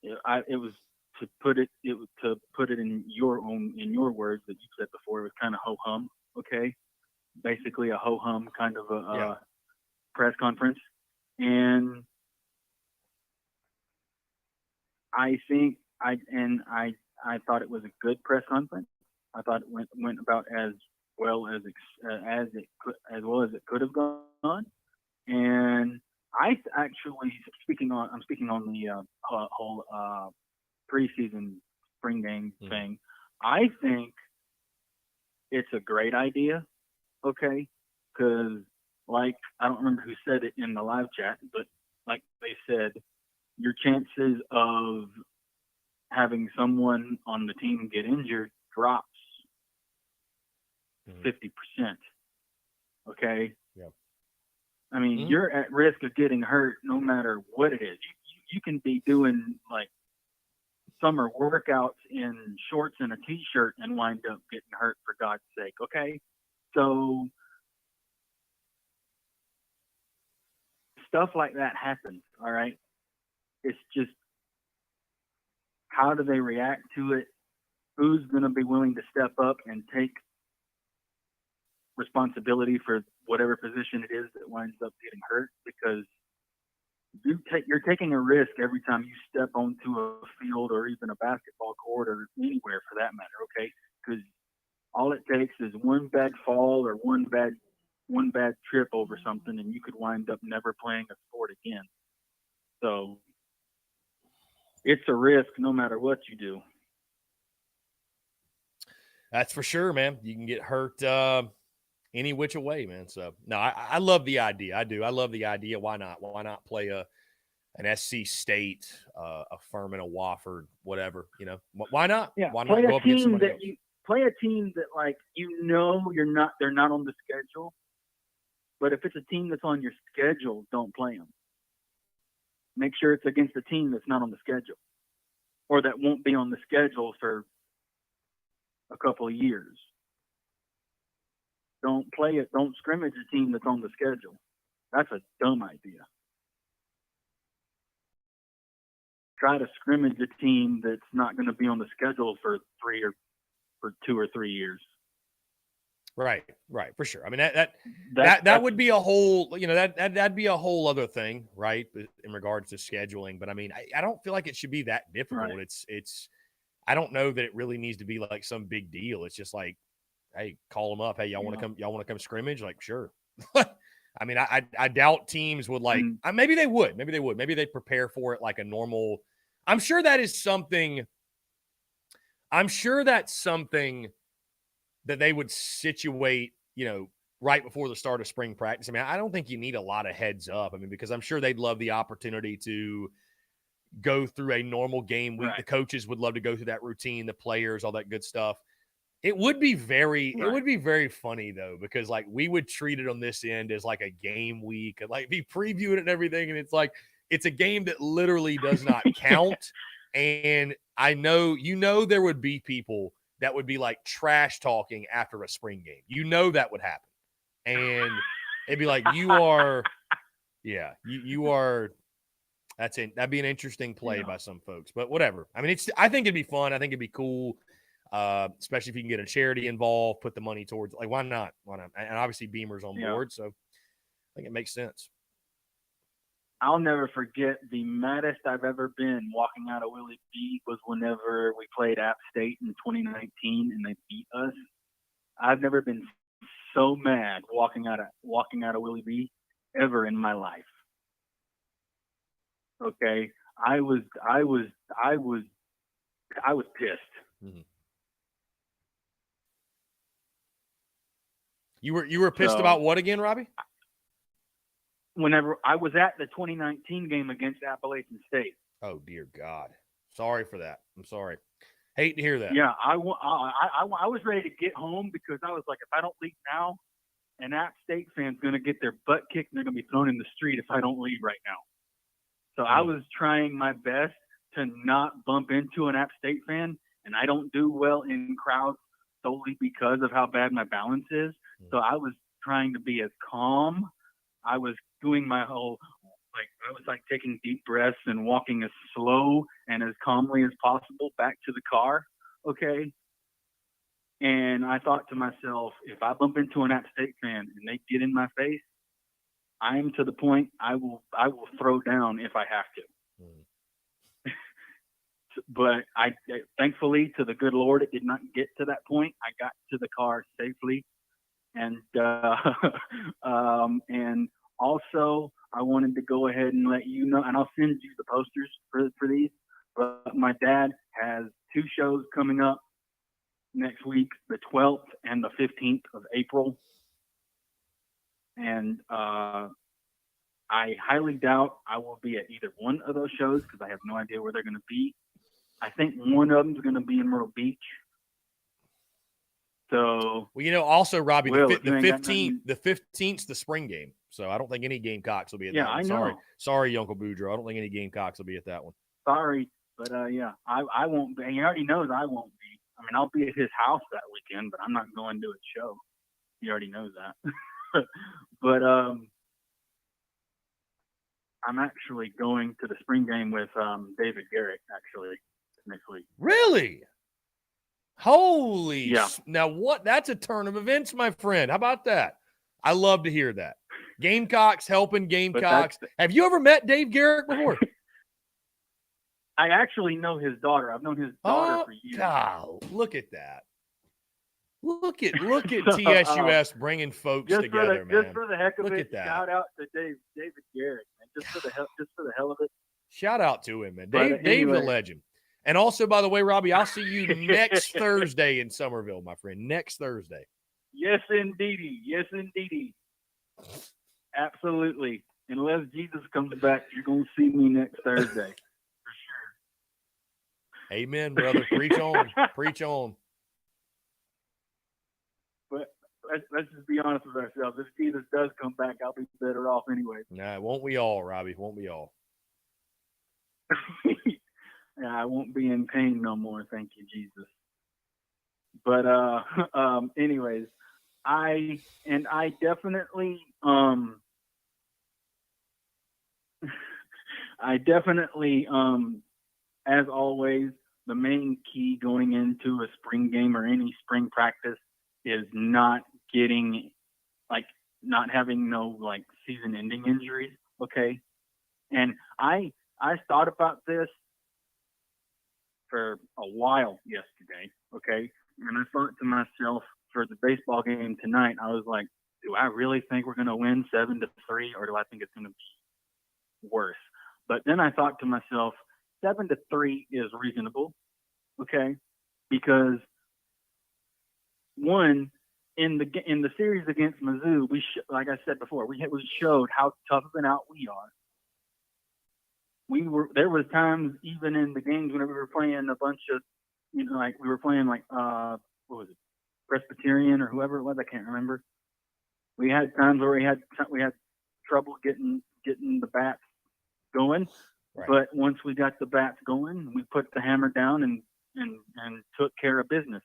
it was to put it in your words that you said before. It was kind of ho hum, okay? Basically a ho hum kind of a press conference, and I think I thought it was a good press conference. I thought it went about as well as it could have gone, and I actually I'm speaking on the whole preseason spring game thing. I think it's a great idea, okay? Because like, I don't remember who said it in the live chat, but like they said, your chances of having someone on the team get injured drops 50%. Okay. Yeah. I mean, you're at risk of getting hurt no matter what it is. You can be doing like summer workouts in shorts and a t-shirt and wind up getting hurt, for God's sake. Okay. So stuff like that happens. All right. It's just, how do they react to it? Who's going to be willing to step up and take responsibility for whatever position it is that winds up getting hurt? Because you're taking a risk every time you step onto a field or even a basketball court or anywhere for that matter. Okay, because all it takes is one bad fall or one bad trip over something, and you could wind up never playing a sport again. So it's a risk no matter what you do. That's for sure, man. You can get hurt any which way, man. So, no, I love the idea. I do. I love the idea. Why not? Why not play an SC State, a Furman, a Wofford, whatever, you know? Why not? Yeah, why not play go a up against team somebody that else? you play a team that, like, they're not on the schedule. But if it's a team that's on your schedule, don't play them. Make sure it's against a team that's not on the schedule, or that won't be on the schedule for a couple of years. Don't play it. Don't scrimmage a team that's on the schedule. That's a dumb idea. Try to scrimmage a team that's not going to be on the schedule for 2 or 3 years. Right, for sure. I mean, that would be a whole, you know, that'd be a whole other thing, right, in regards to scheduling. But I mean, I don't feel like it should be that difficult. Right. It's I don't know that it really needs to be like some big deal. It's just like, hey, call them up. Hey, y'all want to come scrimmage? Like, sure. I mean, I doubt teams would like. Maybe they would. Maybe they'd prepare for it like a normal. I'm sure that's something that they would situate, you know, right before the start of spring practice. I mean, I don't think you need a lot of heads up. I mean, because I'm sure they'd love the opportunity to go through a normal game week. Right. The coaches would love to go through that routine, the players, all that good stuff. It would be very funny though, because like we would treat it on this end as like a game week and like be previewing it and everything. And it's like, it's a game that literally does not count. And I know, there would be people that would be like trash talking after a spring game. That would happen. And it'd be like, you are, that'd be an interesting play by some folks, but whatever. I mean, I think it'd be fun. I think it'd be cool. Especially if you can get a charity involved, put the money towards, like, why not? And obviously Beamer's on board. So I think it makes sense. I'll never forget the maddest I've ever been walking out of Willie B was whenever we played App State in 2019 and they beat us. I've never been so mad walking out of Willie B ever in my life. Okay, I was pissed. Mm-hmm. You were pissed about what again, Robbie? Whenever I was at the 2019 game against Appalachian State. Oh dear God! Sorry for that. I'm sorry. Hate to hear that. Yeah, I was ready to get home because I was like, if I don't leave now, an App State fan's going to get their butt kicked and they're going to be thrown in the street if I don't leave right now. So I was trying my best to not bump into an App State fan, and I don't do well in crowds solely because of how bad my balance is. So I was trying to be as calm. I was doing my whole, I was taking deep breaths and walking as slow and as calmly as possible back to the car. Okay. And I thought to myself, if I bump into an App State fan and they get in my face, I'm to the point I will throw down if I have to. But I thankfully, to the good Lord, it did not get to that point. I got to the car safely. And and also I wanted to go ahead and let you know, and I'll send you the posters for these. But my dad has 2 shows coming up next week, the 12th and the 15th of April. And I highly doubt I will be at either one of those shows because I have no idea where they're going to be. I think one of them is going to be in Myrtle Beach. So, well, also, Robbie, the 15th's the spring game. So I don't think any Gamecocks will be at that one. I know. Sorry, Uncle Boudreaux. I don't think any Gamecocks will be at that one. Sorry, but I won't be. He already knows I won't be. I mean, I'll be at his house that weekend, but I'm not going to a show. He already knows that. But I'm actually going to the spring game with David Garrett actually next week. Really? Holy. Yeah. Now what? That's a turn of events, my friend. How about that? I love to hear that. Gamecocks helping Gamecocks. Have you ever met Dave Garrett before? I actually know his daughter. I've known his daughter for years. God, look at that. Look at TSUS bringing folks together, man. Just for the heck of look it, at that. Shout out to David Garrett, man. Just for the hell of it. Shout out to him, man. But Dave's a legend. And also, by the way, Robbie, I'll see you next Thursday in Somerville, my friend. Next Thursday. Yes, indeedy. Yes, indeedy. Absolutely. Unless Jesus comes back, you're going to see me next Thursday. For sure. Amen, brother. Preach on. Preach on. But let's just be honest with ourselves. If Jesus does come back, I'll be better off anyway. Nah, won't we all, Robbie? Won't we all? Yeah, I won't be in pain no more. Thank you, Jesus. But anyways, I definitely as always, the main key going into a spring game or any spring practice is not having no season ending injuries. Okay. And I thought about this for a while yesterday. Okay. And I thought to myself, for the baseball game tonight, I was like, do I really think we're going to win 7-3, or do I think it's going to be worse? But then I thought to myself, 7-3 is reasonable. Okay. Because one, in the series against Mizzou, like I said before, we showed how tough of an out we are. There was times even in the games whenever we were playing a bunch of, like we were playing like what was it, Presbyterian or whoever it was, I can't remember. We had times where we had trouble getting the bats going, Right. but once we got the bats going, we put the hammer down and took care of business.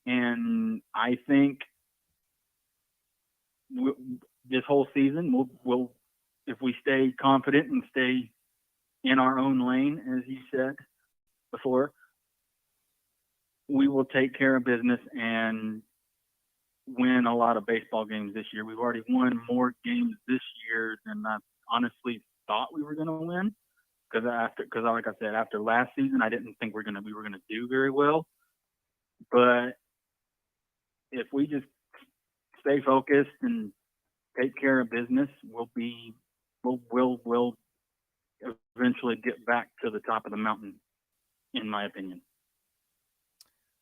And I think this whole season we'll if we stay confident and stay in our own lane, as you said before, we will take care of business and win a lot of baseball games this year. We've already won more games this year than I honestly thought we were going to win. Because like I said, after last season, I didn't think we were gonna do very well. But if we just stay focused and take care of business, we'll eventually get back to the top of the mountain, in my opinion.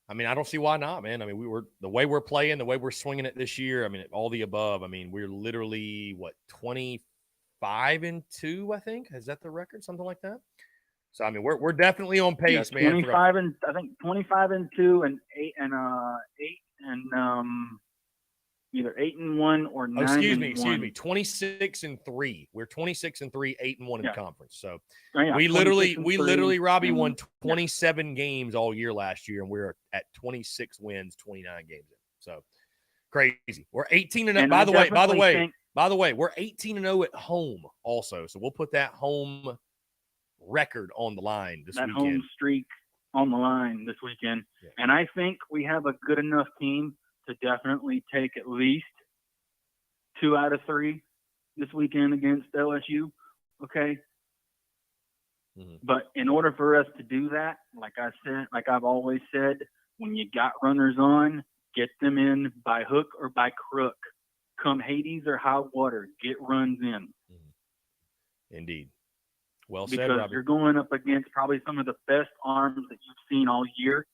I mean, I don't see why not, man. I mean, the way we're playing, the way we're swinging it this year. I mean, all the above. I mean, we're literally 25-2, I think. Is that the record? Something like that. So I mean, we're definitely on pace, man. 25 and I think 25-2 and 8 and either 8-1 or 9-1. Excuse me, 26-3. We're 26-3, 8-1 in the conference. So we literally, Robbie, won 27 games all year last year, and we're at 26 wins, 29 games in. So crazy. We're 18-0. By the way, we're 18-0 at home also. So we'll put that home record on the line this weekend. Home streak on the line this weekend. Yeah. And I think we have a good enough team to definitely take at least 2 out of 3 this weekend against LSU. Okay. Mm-hmm. But in order for us to do that, like I've always said, when you got runners on, get them in by hook or by crook. Come Hades or high water, get runs in. Indeed. Well said, because Robbie. You're going up against probably some of the best arms that you've seen all year.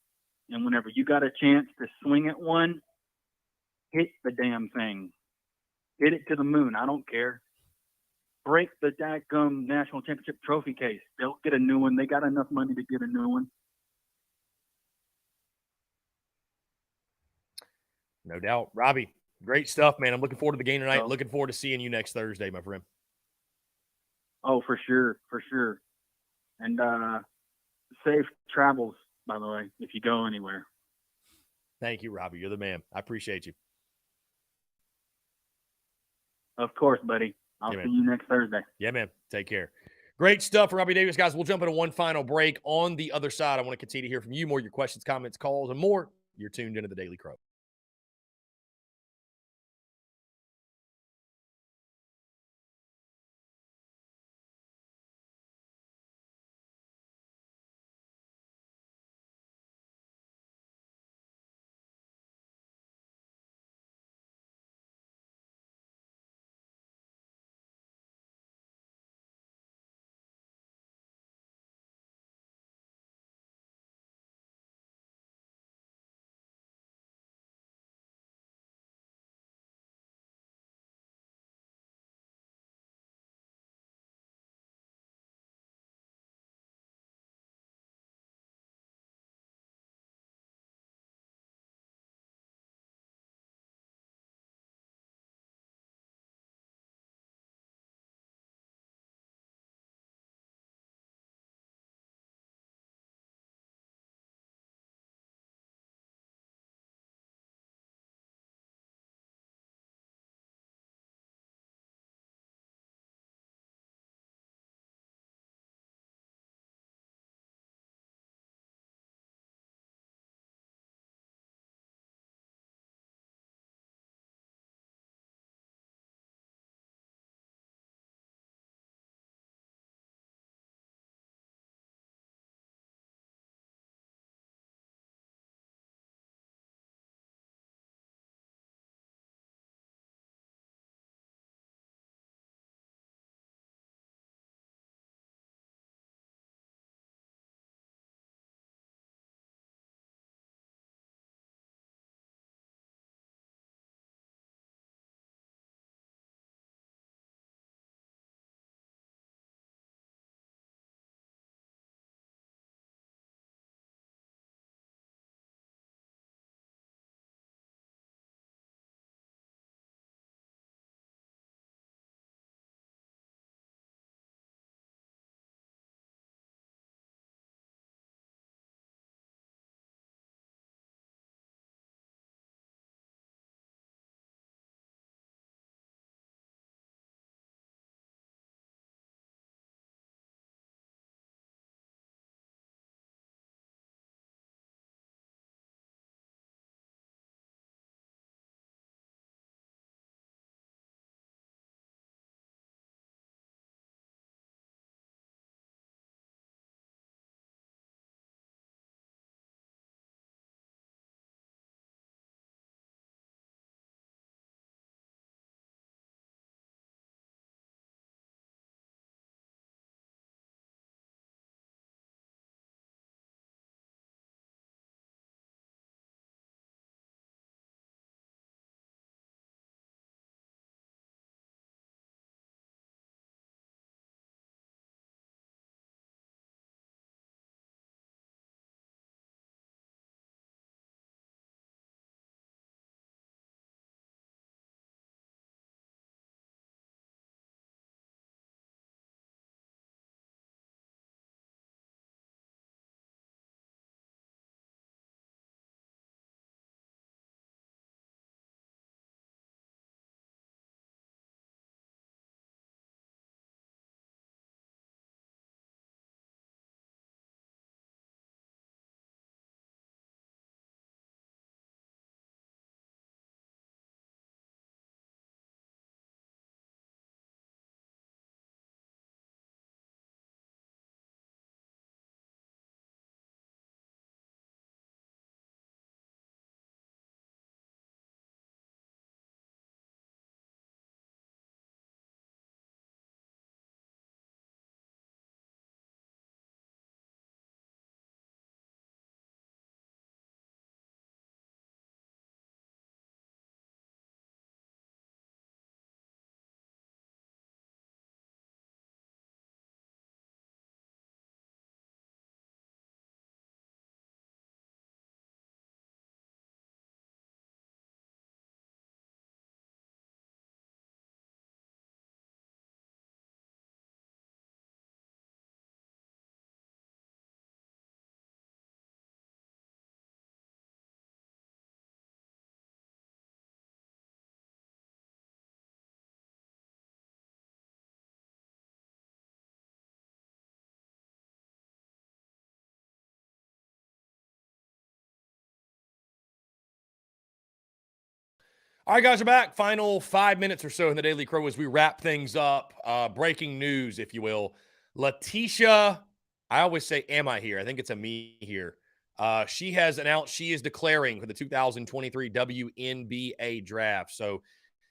And whenever you got a chance to swing at one, hit the damn thing. Hit it to the moon. I don't care. Break the dadgum national championship trophy case. They'll get a new one. They got enough money to get a new one. No doubt. Robbie, great stuff, man. I'm looking forward to the game tonight. Oh. Looking forward to seeing you next Thursday, my friend. Oh, for sure. For sure. And safe travels, by the way, if you go anywhere. Thank you, Robbie. You're the man. I appreciate you. Of course, buddy. I'll see you next Thursday. Yeah, man. Take care. Great stuff from Robbie Davis, guys. We'll jump into one final break. On the other side, I want to continue to hear from you more, your questions, comments, calls, and more. You're tuned into the Daily Crow. All right, guys, we're back. Final 5 minutes or so in the Daily Crow as we wrap things up. Breaking news, if you will. Letitia, I always say, am I here? I think it's a me here. She has announced she is declaring for the 2023 WNBA draft. So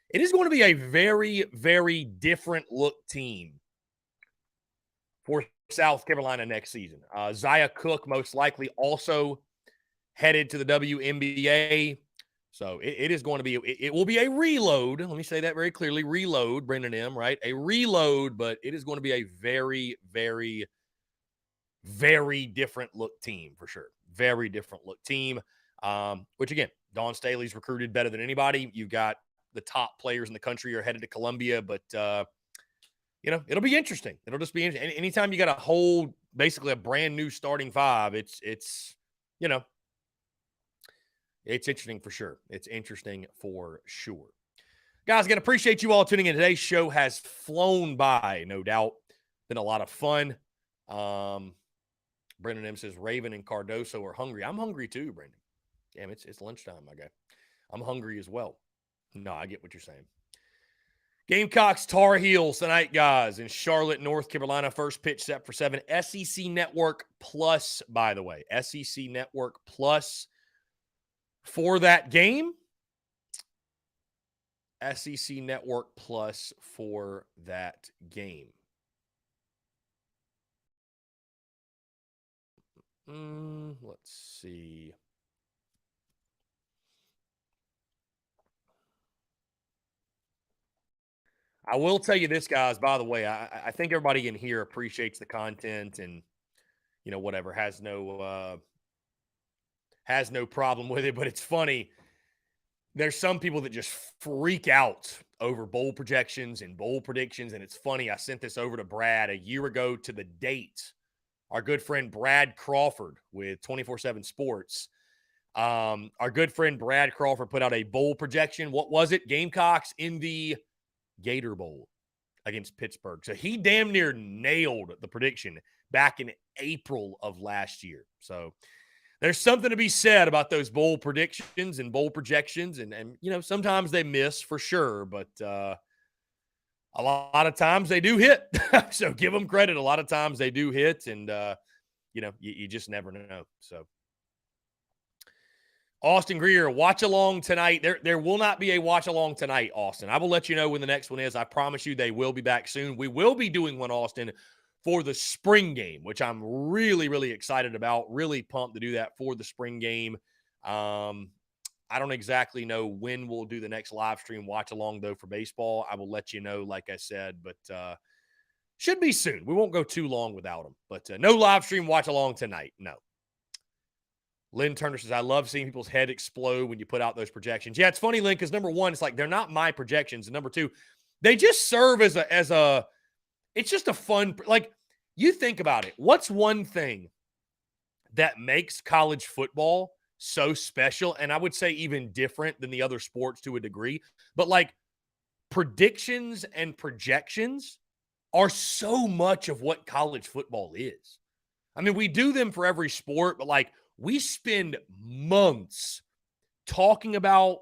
it is going to be a very, very different look team for South Carolina next season. Zaya Cook most likely also headed to the WNBA. So it is going to be, it will be a reload. Let me say that very clearly. Reload, Brendan M., right? A reload, but it is going to be a very, very, very different look team for sure. Very different look team, which again, Dawn Staley's recruited better than anybody. You've got the top players in the country are headed to Columbia, but, it'll be interesting. It'll just be interesting. Anytime you got a whole, basically a brand new starting five, it's interesting for sure. It's interesting for sure. Guys, again, appreciate you all tuning in. Today's show has flown by, no doubt. Been a lot of fun. Brendan M. says Raven and Cardoso are hungry. I'm hungry too, Brendan. Damn, it's lunchtime, my guy. I'm hungry as well. No, I get what you're saying. Gamecocks, Tar Heels tonight, guys, in Charlotte, North Carolina. First pitch set for 7. SEC Network Plus, by the way. SEC Network Plus for that game. SEC Network Plus for that game. Let's see. I will tell you this, guys, by the way, I think everybody in here appreciates the content and, whatever, has no problem with it, but it's funny. There's some people that just freak out over bowl projections and bowl predictions, and it's funny. I sent this over to Brad a year ago to the date. Our good friend Brad Crawford with 24/7 Sports. Our good friend Brad Crawford put out a bowl projection. What was it? Gamecocks in the Gator Bowl against Pittsburgh. So he damn near nailed the prediction back in April of last year. So there's something to be said about those bowl predictions and bowl projections. And sometimes they miss for sure, but a lot of times they do hit. So give them credit. A lot of times they do hit, and, you just never know. So Austin Greer, watch along tonight. There will not be a watch along tonight, Austin. I will let you know when the next one is. I promise you they will be back soon. We will be doing one, Austin, for the spring game, which I'm really, really excited about. Really pumped to do that for the spring game. I don't exactly know when we'll do the next live stream watch along, though, for baseball. I will let you know, like I said, but should be soon. We won't go too long without them. But no live stream watch along tonight. No. Lynn Turner says, I love seeing people's head explode when you put out those projections. Yeah, it's funny, Lynn, because number one, it's like they're not my projections. And number two, they just serve as a it's just a fun, like, you think about it. What's one thing that makes college football so special, and I would say even different than the other sports to a degree, but like predictions and projections are so much of what college football is. I mean, we do them for every sport, but like we spend months talking about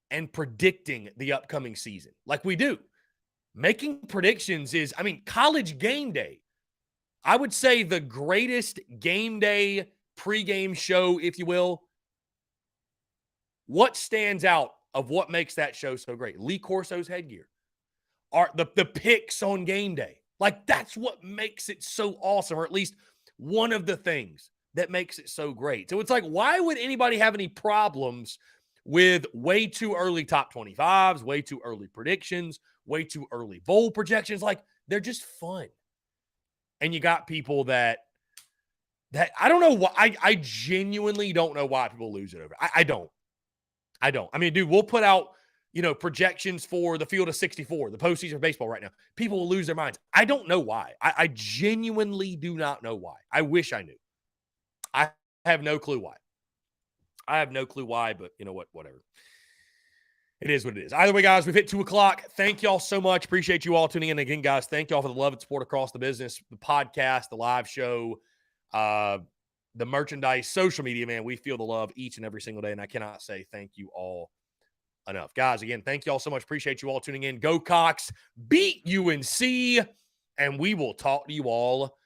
and predicting the upcoming season. Like we do. Making predictions is, College Game Day. I would say the greatest game day pregame show, if you will. What stands out of what makes that show so great? Lee Corso's headgear. Are the picks on game day. Like, that's what makes it so awesome, or at least one of the things that makes it so great. So it's like, why would anybody have any problems with way too early top 25s, way too early predictions, way too early bowl projections? Like, they're just fun. And you got people that I don't know why. I genuinely don't know why people lose it over. I don't. I mean, dude, we'll put out, projections for the field of 64, the postseason of baseball right now. People will lose their minds. I don't know why. I genuinely do not know why. I wish I knew. I have no clue why. But you know what? Whatever. It is what it is. Either way, guys, we've hit 2:00. Thank y'all so much. Appreciate you all tuning in. Again, guys, thank y'all for the love and support across the business, the podcast, the live show, the merchandise, social media, man. We feel the love each and every single day, and I cannot say thank you all enough. Guys, again, thank you all so much. Appreciate you all tuning in. Go Cox, beat UNC, and we will talk to you all